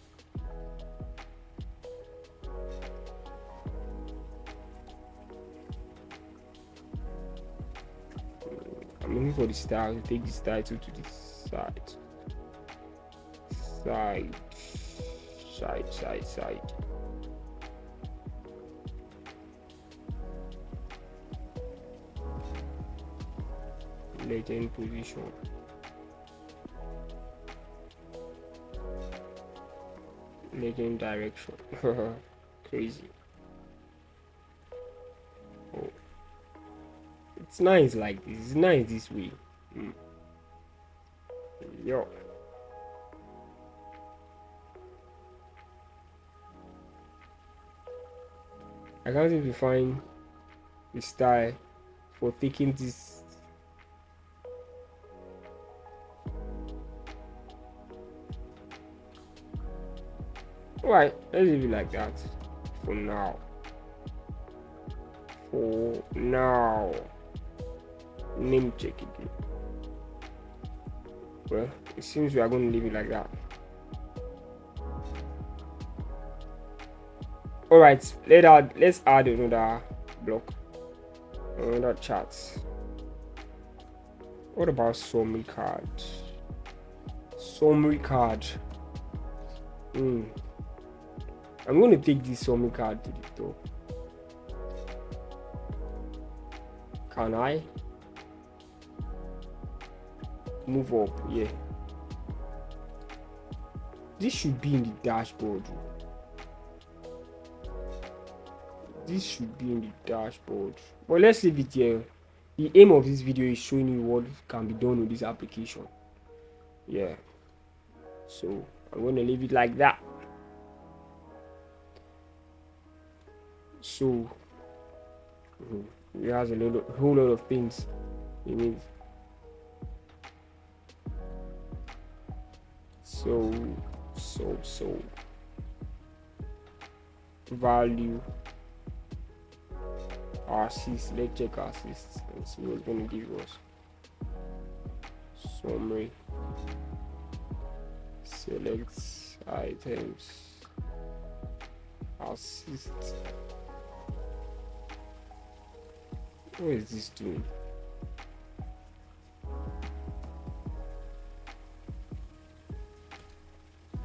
[SPEAKER 1] I'm looking for the style. Take this title to this side. Side. Legend position. Legend direction. Crazy. Oh. It's nice like this. It's nice this way. Yo. I can't seem to find the style for taking this. Alright, let's leave it like that for now. Name check again. Well, it seems we are going to leave it like that. Alright, let's add another block, another chart. What about summary card? I'm going to take this summary card to the top. Can I move up? Yeah, this should be in the dashboard. But let's leave it here. The aim of this video is showing you what can be done with this application. Yeah, so I'm going to leave it like that. So it has a whole lot of things in it. So value assist. Let's check assist and see what's going to give us. Summary, select items, assist. What is this doing?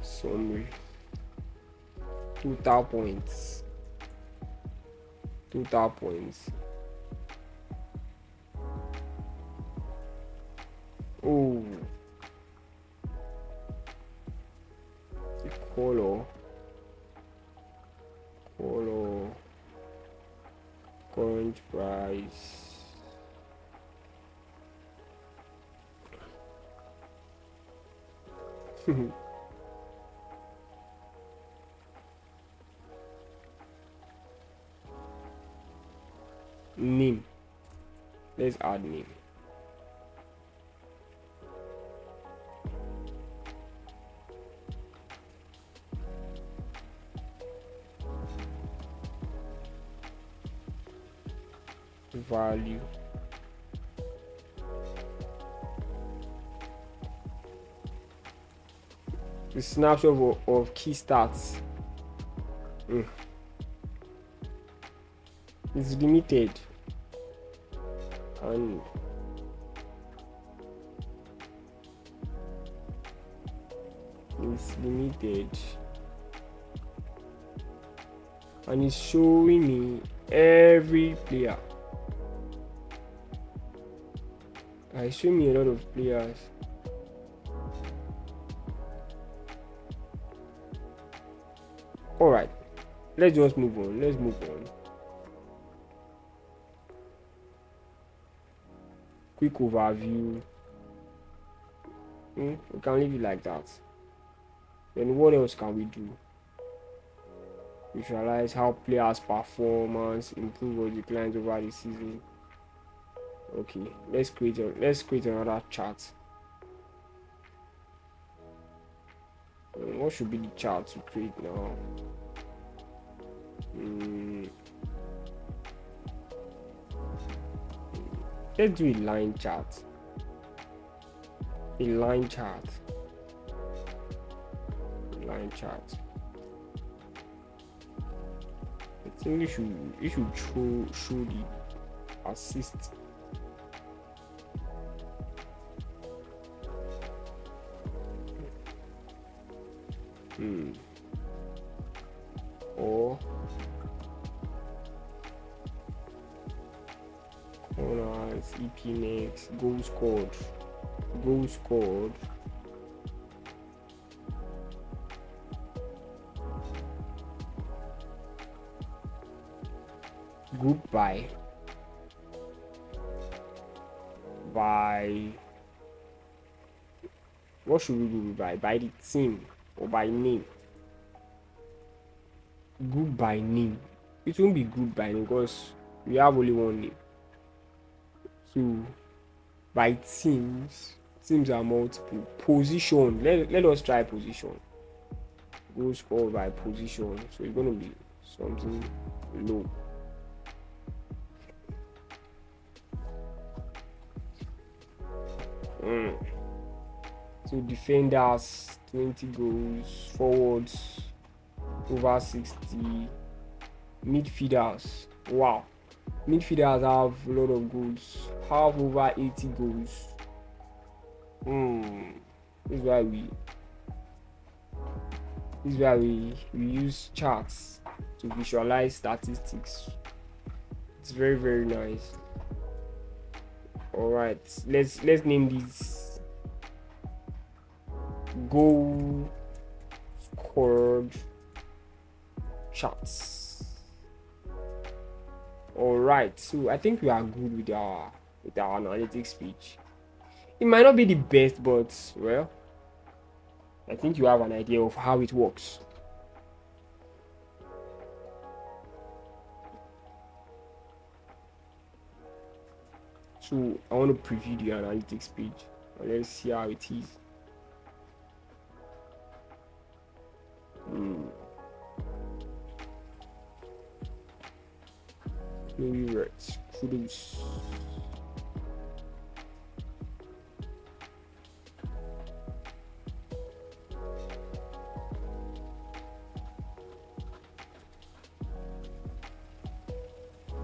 [SPEAKER 1] Summary, total points. Oh, the color, current price. Let's add name. Value. The snapshot of key stats. It's limited and it's limited and it's showing me every player. It's showing me a lot of players. Alright, let's just move on. Quick overview. We can leave it like that. Then what else can we do? Visualize how players' performance improve or declines over the season. Okay, let's create another chart. What should be the chart to create now? Let's do a line chart. Line chart. I think you should show the assist. Or corners, EP makes, goal scored, group by what should we do by the team or by name? Group by name. It won't be group by name because we have only one name. So by teams are multiple. Position, let us try position. Goal scored by position, so it's going to be something low. So defenders 20 goals, forwards over 60, midfielders, wow, midfielders have a lot of goals, have over 80 goals. This is why we use charts to visualize statistics. It's very, very nice. All right, let's name these goal scored charts. All right, so I think we are good with our analytics page. It might not be the best, but well, I think you have an idea of how it works. So I want to preview the analytics page. Let's see how it is. Maybe right. Kudos.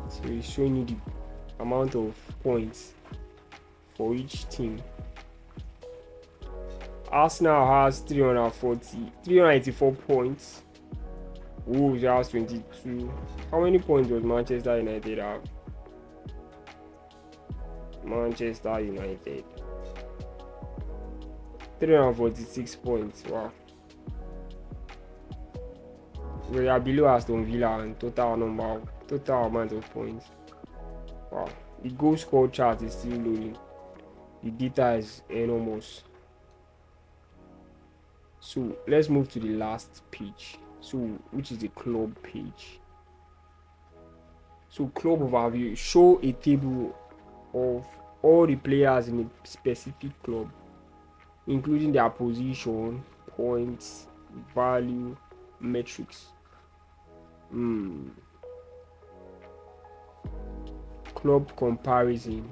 [SPEAKER 1] So it's showing you the amount of points for each team. Arsenal has 384 points. Wolves has 22. How many points does Manchester United have? Manchester United 346 points. Wow. We are below Aston Villa in total amount of points. Wow. The goal score chart is still loading. The data is enormous. So let's move to the last page. So which is the club page. So club overview, show a table of all the players in a specific club, including their position, points, value, metrics. Hmm. Club comparison.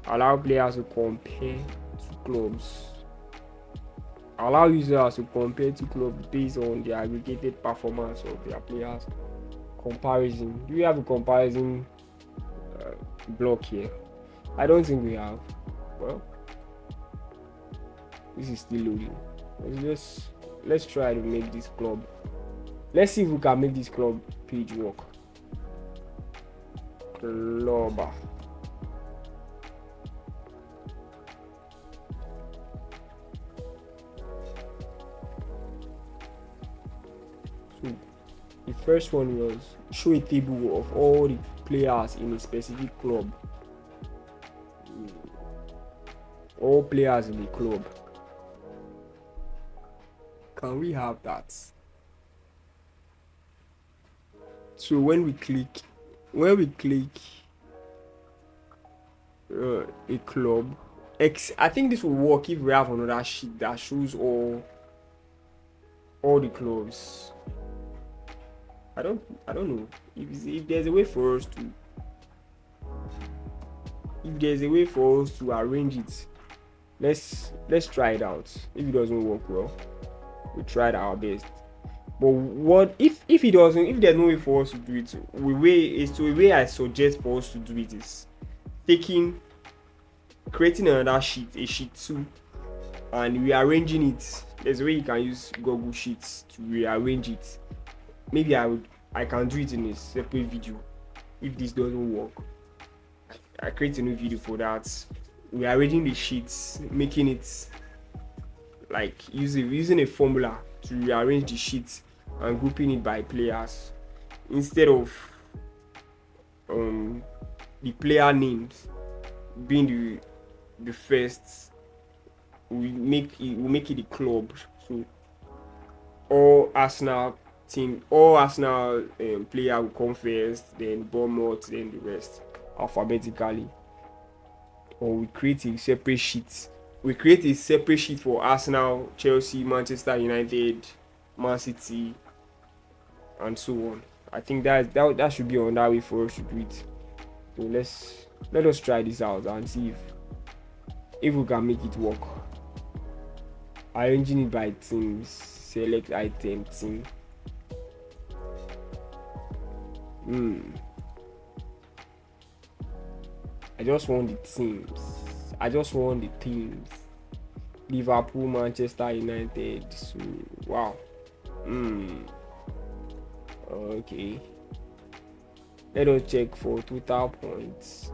[SPEAKER 1] Allow players to compare two clubs. Allow users to compare two clubs based on the aggregated performance of their players. Comparison. Do we have a comparison block here? I don't think we have. Well, this is still loading. Let's try to make this club. Let's see if we can make this club page work. Club. So the first one was show a table of all the players in a specific club. All players in the club. Can we have that? So when we click a club, I think this will work if we have another sheet that shows all the clubs. I don't know if there's a way for us to arrange it. Let's try it out. If it doesn't work well, we tried our best. But what if it doesn't? If there's no way for us to do it, the way I suggest for us to do it is creating another sheet, a sheet 2, and rearranging it. There's a way you can use Google Sheets to rearrange it. Maybe I can do it in a separate video. If this doesn't work, I create a new video for that. Rearranging the sheets, making it like using a formula to rearrange the sheets and grouping it by players instead of the player names being the first. We make it the club. So all Arsenal player will come first, then Bournemouth, then the rest alphabetically. Or we create a separate sheet. We create a separate sheet for Arsenal, Chelsea, Manchester United, Man City, and so on. I think that should be on that way for us to do it. So let us try this out and see if we can make it work. Arranging it by teams. Select item team. I just want the teams. Liverpool, Manchester United. So wow. Okay. Let us check for total points.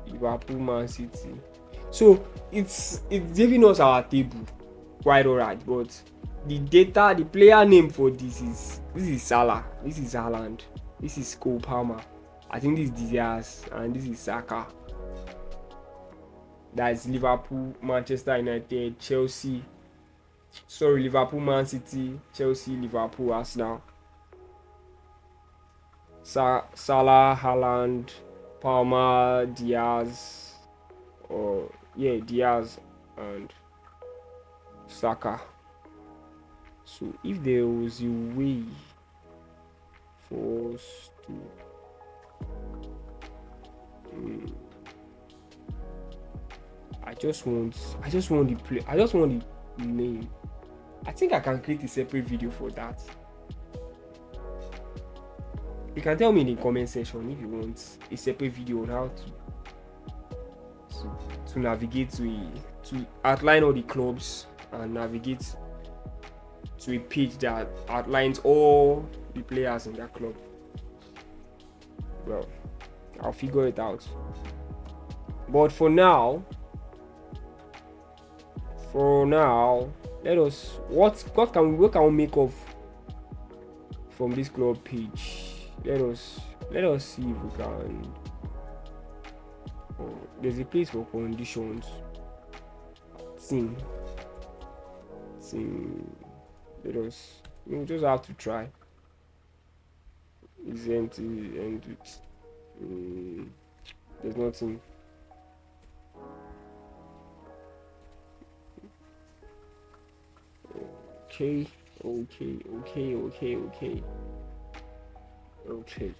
[SPEAKER 1] Liverpool, Man City. So it's giving us our table. Quite alright, but the player name for this is Salah, this is Haaland, this is Cole Palmer, I think this is Diaz, and this is Saka. That is Liverpool, Manchester United, Chelsea. Sorry, Liverpool, Man City, Chelsea, Liverpool, Arsenal. Salah, Haaland, Palmer, Diaz, Diaz and Saka. So if there was a way for us to I just want the name. I think I can create a separate video for that. You can tell me in the comment section if you want a separate video on how to navigate to outline all the clubs and navigate to a page that outlines all the players in that club. Well, I'll figure it out. But for now, let us what can we make of from this club page. Let us see if we can. There's a place for conditions. Team. Let us. We just have to try. It's empty and it's, there's nothing. Okay, okay.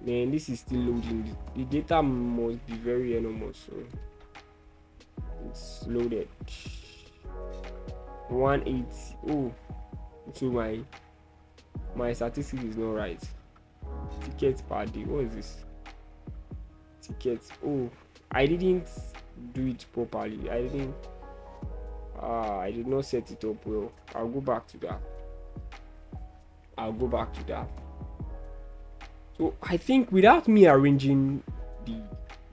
[SPEAKER 1] Man, this is still loading. The data must be very enormous, so it's loaded. 180. Oh, so my statistics is not right. Tickets per day. What is this? Tickets. Oh, I didn't do it properly. I did not set it up well. I'll go back to that. So I think without me arranging the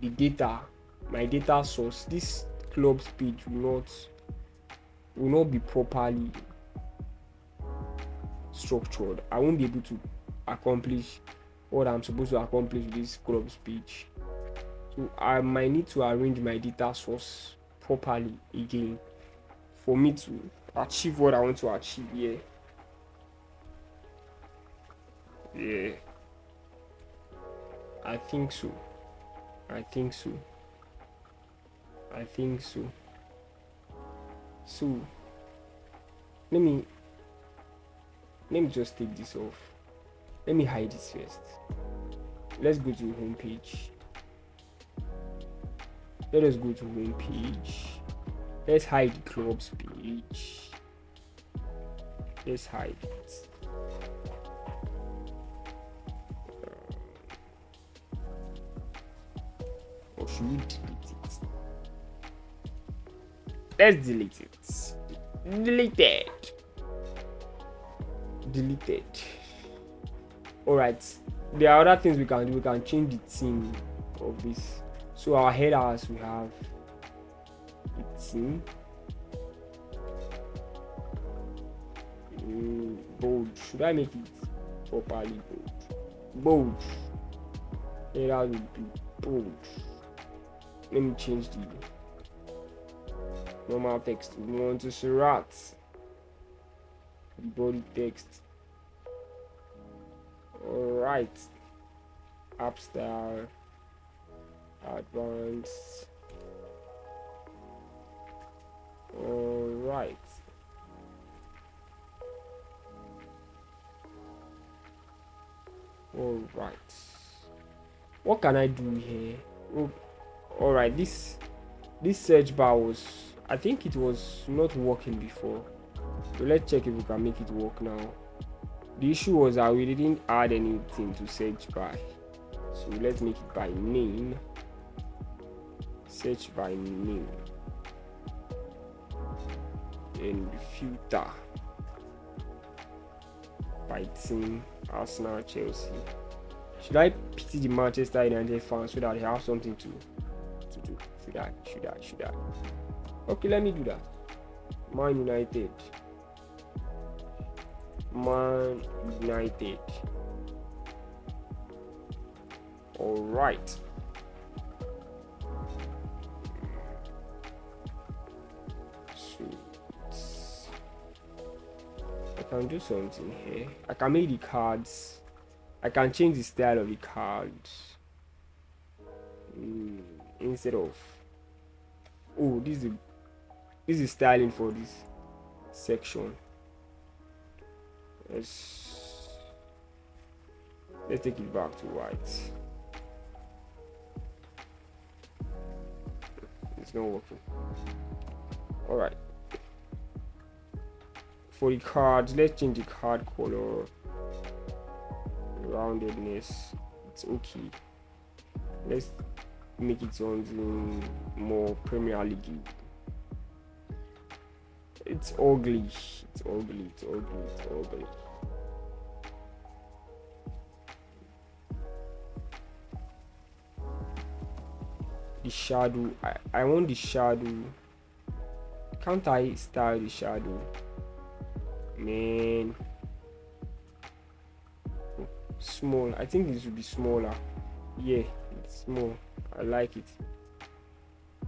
[SPEAKER 1] data, my data source, this club's page will not be properly structured. I won't be able to accomplish what I'm supposed to accomplish with this club's page. So I might need to arrange my data source properly again for me to achieve what I want to achieve here. Yeah. I think so. So let me just take this off. Let me hide this first. Let's go to home page. Let us go to home page. Let's hide the clubs page. Let's hide it. Or should we delete it? Let's delete it. Deleted. Alright. There are other things we can do. We can change the theme of this. So our headers, we have the theme. Bold. Should I make it properly bold? Header will be bold. Let me change the normal text. We want to see rats. The body text. Alright. App style. Advanced. Alright. What can I do here? Oh, alright, this search bar I think it was not working before. So let's check if we can make it work now. The issue was that we didn't add anything to search by. So let's make it by name. Search by name. And filter by team. Arsenal, Chelsea. Should I pity the Manchester United fans so that they have something to do? Should I? Okay, let me do that. Man United. Alright. I can do something here. I can make the cards. I can change the style of the cards. Instead of this is styling for this section. Let's take it back to white. It's not working. Alright. For the cards, let's change the card color. Roundedness. It's okay. Let's make it something more Premier League. It's ugly. The shadow. I want the shadow. Can't I style the shadow? Man. Small. I think this would be smaller. Yeah, it's small. I like it.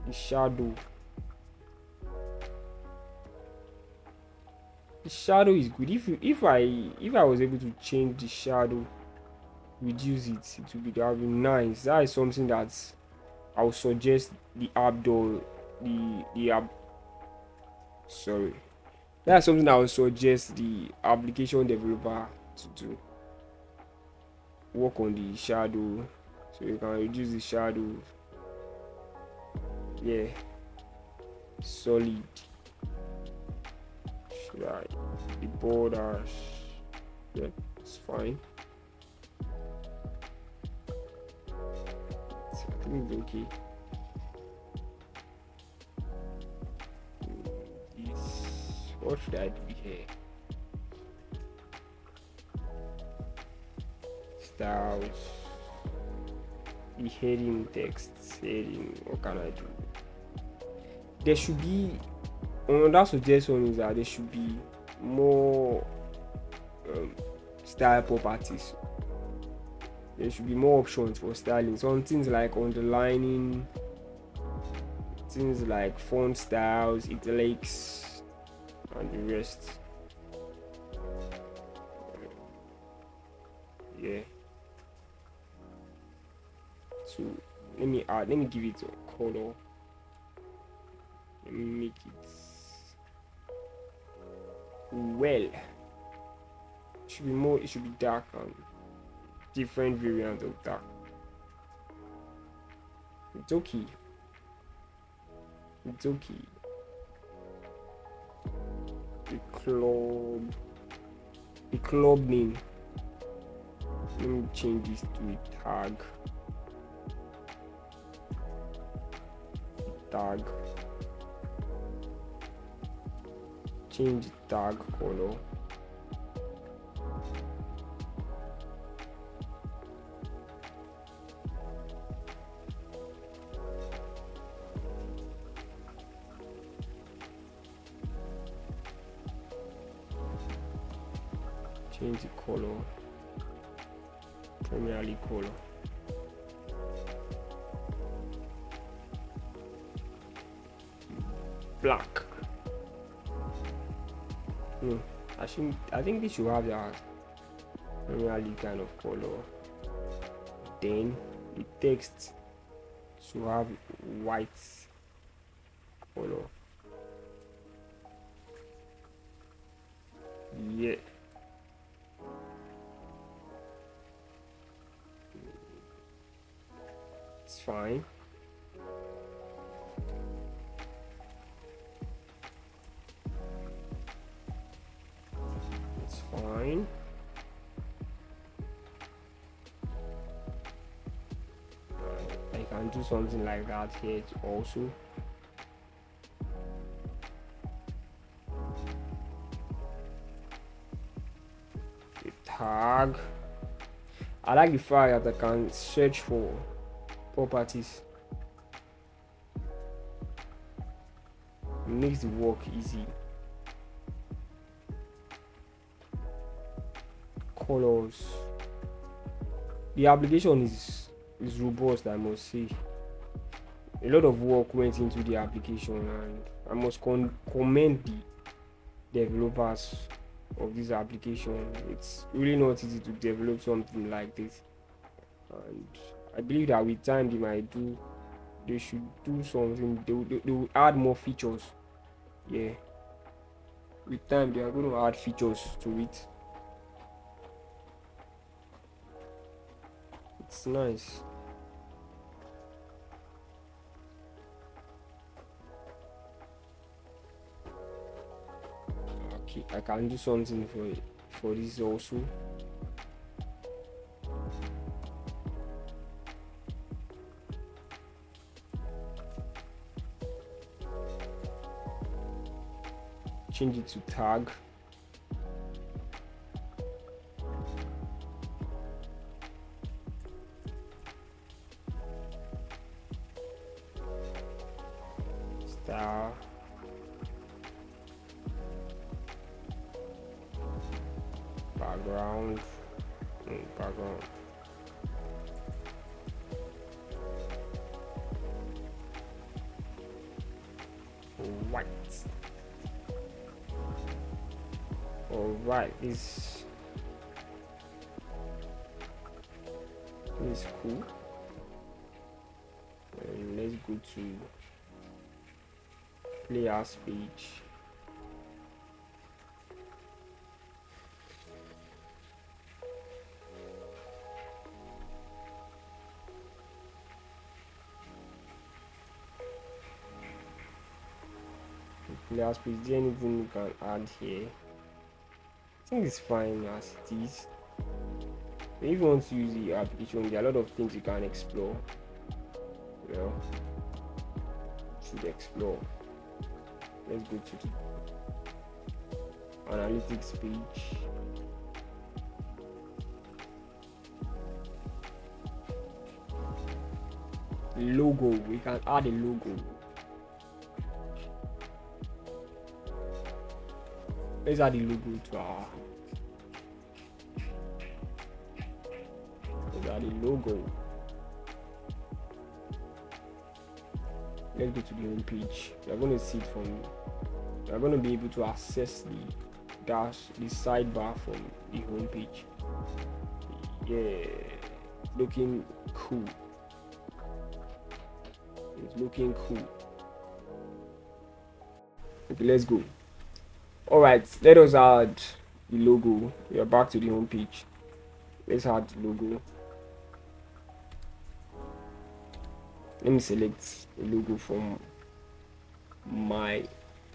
[SPEAKER 1] The shadow. The shadow is good. If I was able to change the shadow, reduce it, that would be nice. That is something that I would suggest the app do. The app. Sorry. That's something I would suggest the application developer to do. Work on the shadow so you can reduce the shadow. Yeah, solid. Should I the borders? Yeah, it's fine. I think it's okay. What should I do here? Styles. The heading text. Heading. What can I do? There should be. Another suggestion is that there should be more style properties. There should be more options for styling. Some things like underlining, things like font styles, italics, and the rest. Yeah. So let me give it a color. Let me make it well. It should be dark and different variants of dark. It's okay. The club name. Let me change this to a tag. Change the tag color. Change the color. Primarily color. Black. I think this should have that primarily kind of color. Then the text should have white color. Yeah. It's fine. It's fine. I can do something like that here also. The tag. I like the fact that I can search for properties. It makes the work easy. Colors. The application is robust, I must say. A lot of work went into the application, and I must commend the developers of this application. It's really not easy to develop something like this, and I believe that with time they should do something. They will add more features. Yeah, with time they are going to add features to it. It's nice. Okay, I can do something for this also. Change it to tag. Star. Background. Background. White. All right, this is cool. And let's go to players page. Players page. Is there anything you can add here? I think it's fine as it is. If you want to use the application, there are a lot of things you can explore. Well, should explore. Let's go to the analytics page. Logo. We can add a logo. Let's add a logo to our. Let's add a logo. Let's go to the home page. You're going to see it from. You're going to be able to access the sidebar from the home page. Yeah, looking cool. It's looking cool. Okay, let's go. All right, let us add the logo. We are back to the home page. Let's add the logo. Let me select a logo from my,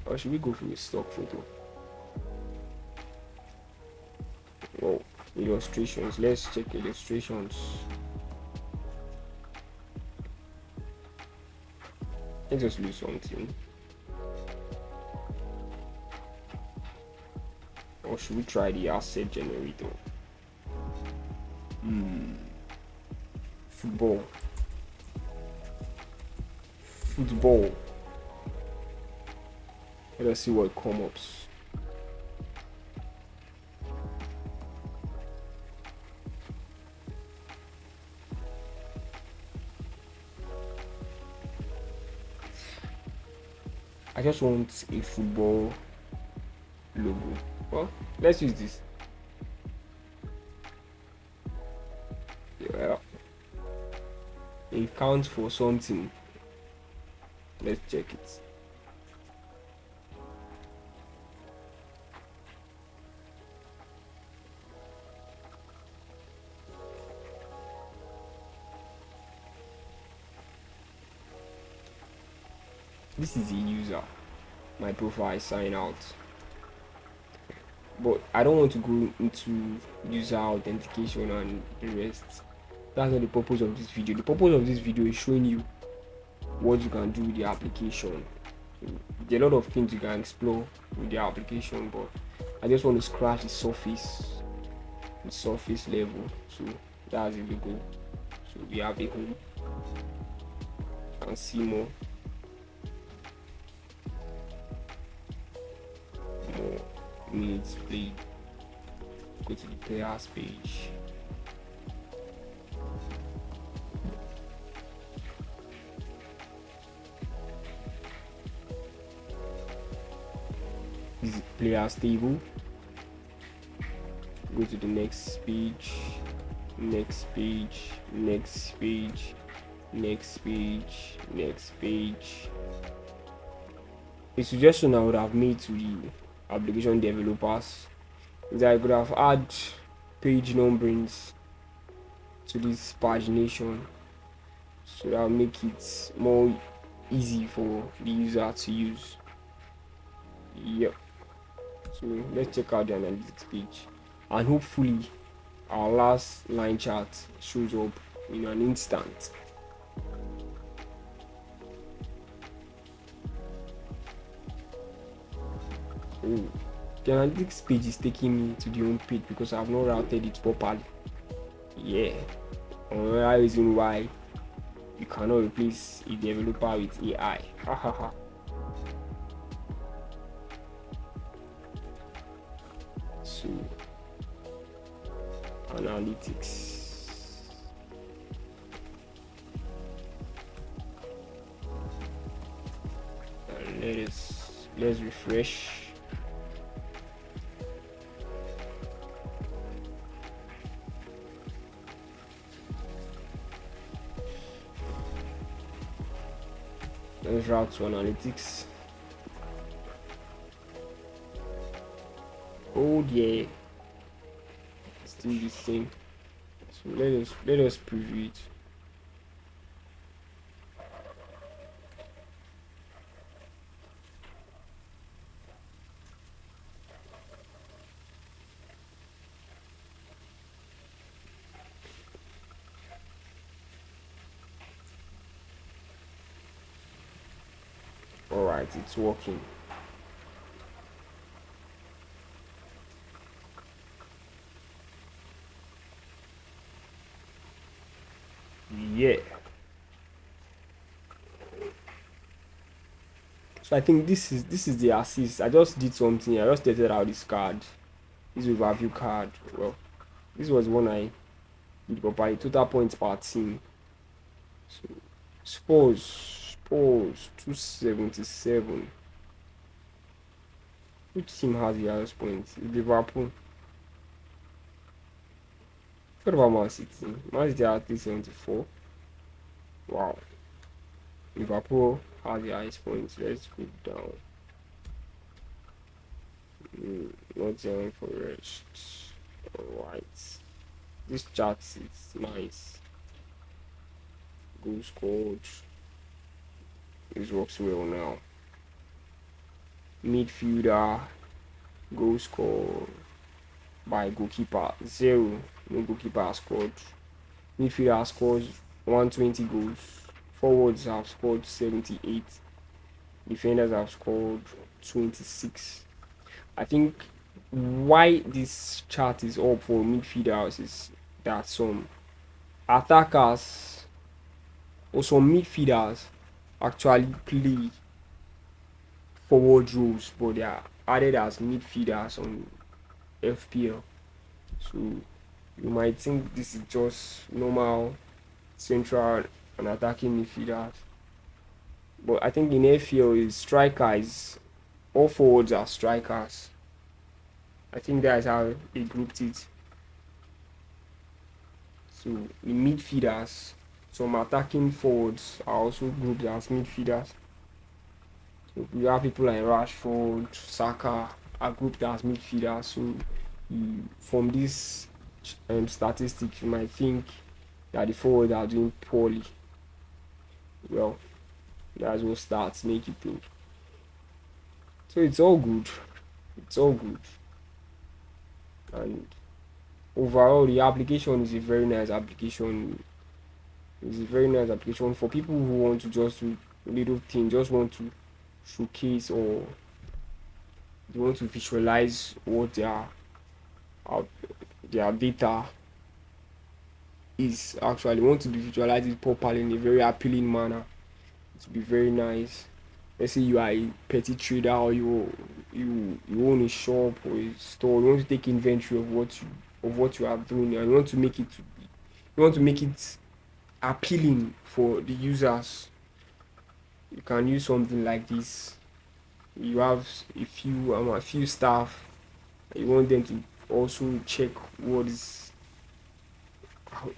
[SPEAKER 1] or should we go for a stock photo? Oh, illustrations. Let's check illustrations. Let's just do something. Or should we try the asset generator? Football. Let us see what comes up. I just want a football logo. Well, let's use this. Yeah, it counts for something. Let's check it. This is a user. My profile, sign out. But I don't want to go into user authentication and the rest. That's not the purpose of this video. The purpose of this video is showing you what you can do with the application. There are a lot of things you can explore with the application, but I just want to scratch the surface level. So that's the logo. So we have the home. You can see more minutes played. Go to the players page. This is players table. Go to the next page, next page, next page, next page, next page. A suggestion I would have made to the application developers is that I could have add page numberings to this pagination, so that will make it more easy for the user to use. Yep. So let's check out the analytics page, and hopefully our last line chart shows up in an instant. Oh, the analytics page is taking me to the home page because I have not routed it properly. Yeah, another reason why you cannot replace a developer with AI. So analytics. And let's refresh. Let's route to analytics. Oh yeah, still the same. So let us preview it. Alright, it's working. Yeah. So I think this is the assist. I just did something. I just tested out this card. This overview card. Well, this was one I did properly. Total points per team. So Spurs 277. Which team has the highest points? Liverpool. What about Man City? Man City at 374. Wow. Liverpool has the highest points. Let's go down. Nottingham Forest. Alright. This chart is nice. Goals scored. This works well now. Midfielder. Goal scored by goalkeeper 0. No goalkeeper has scored. Midfielder scores 120 goals. Forwards have scored 78. Defenders have scored 26. I think why this chart is up for midfielders is that some attackers or some midfielders actually play forward roles, but they are added as midfielders on FPL. So you might think this is just normal central and attacking midfielders, but I think in FPL is strikers. All forwards are strikers. I think that's how they grouped it. So the midfielders, some attacking forwards are also grouped as midfielders. So we have people like Rashford, Saka are grouped as midfielders. So from this statistics, you might think that the forwards are doing poorly. Well, that's what starts make you think. So it's all good. It's all good. And overall, the application is a very nice application. It's a very nice application for people who want to just do little things, just want to showcase or they want to visualize what their data is actually want to be visualized properly in a very appealing manner. It will be very nice. Let's say you are a petty trader or you own a shop or a store. You want to take inventory of what you are doing and you want to make it appealing for the users. You can use something like this. You have a few staff. You want them to also check what is,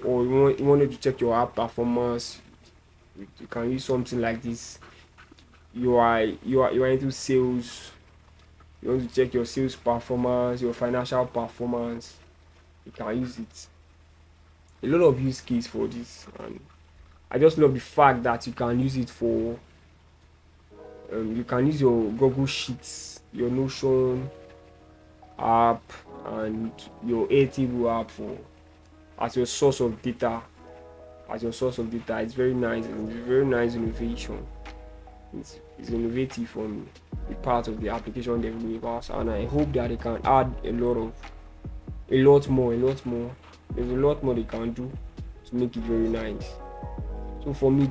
[SPEAKER 1] or you want them to check your app performance. You can use something like this. You are into sales. You want to check your sales performance, your financial performance. You can use it. A lot of use case for this, and I just love the fact that you can use it for. You can use your Google Sheets, your Notion app, and your Airtable app for as your source of data. It's very nice. It's a very nice innovation. It's innovative from the part of the application developers, and I hope that they can add a lot more. There's a lot more they can do to make it very nice. So for me,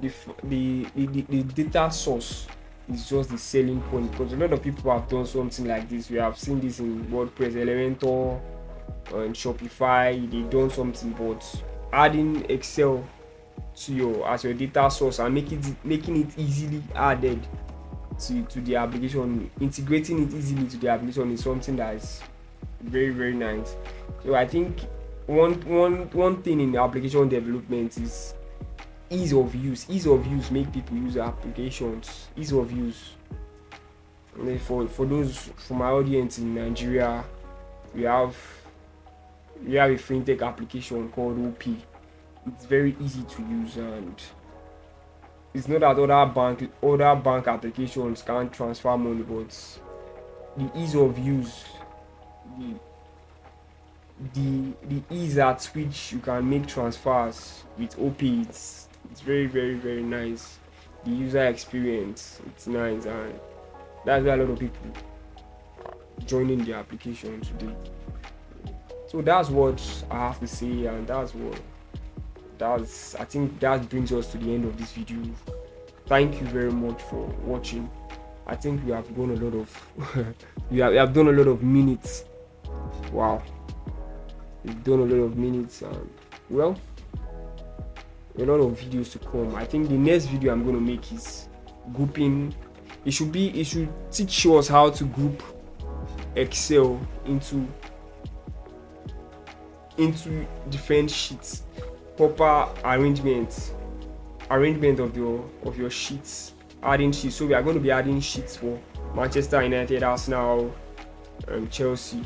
[SPEAKER 1] the data source is just the selling point, because a lot of people have done something like this. We have seen this in WordPress, Elementor, and Shopify. They've done something, but adding Excel to your data source and making it easily added to the application, integrating it easily to the application is something that is very, very nice. So I think one thing in the application development is Ease of use make people use applications. Ease of use. And then for my audience in Nigeria, we have a fintech application called OP. It's very easy to use, and it's not that other bank applications can't transfer money, but the ease of use, the the ease at which you can make transfers with OP, it's very, very, very nice. The user experience, it's nice, and that's why a lot of people joining the application today. So that's what I have to say, and that's I think that brings us to the end of this video. Thank you very much for watching. I think we have gone a lot of we have done a lot of minutes. Wow, we've done a lot of minutes, and well, a lot of videos to come. I think the next video I'm going to make is grouping. It should teach us how to group Excel into different sheets, proper arrangement of your sheets, adding sheets. So we are going to be adding sheets for Manchester United, Arsenal, Chelsea,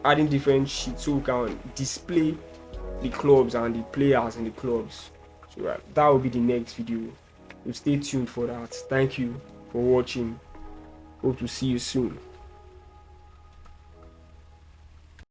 [SPEAKER 1] adding different sheets so we can display the clubs and the players in the clubs. So that will be the next video. So stay tuned for that. Thank you for watching. Hope to see you soon.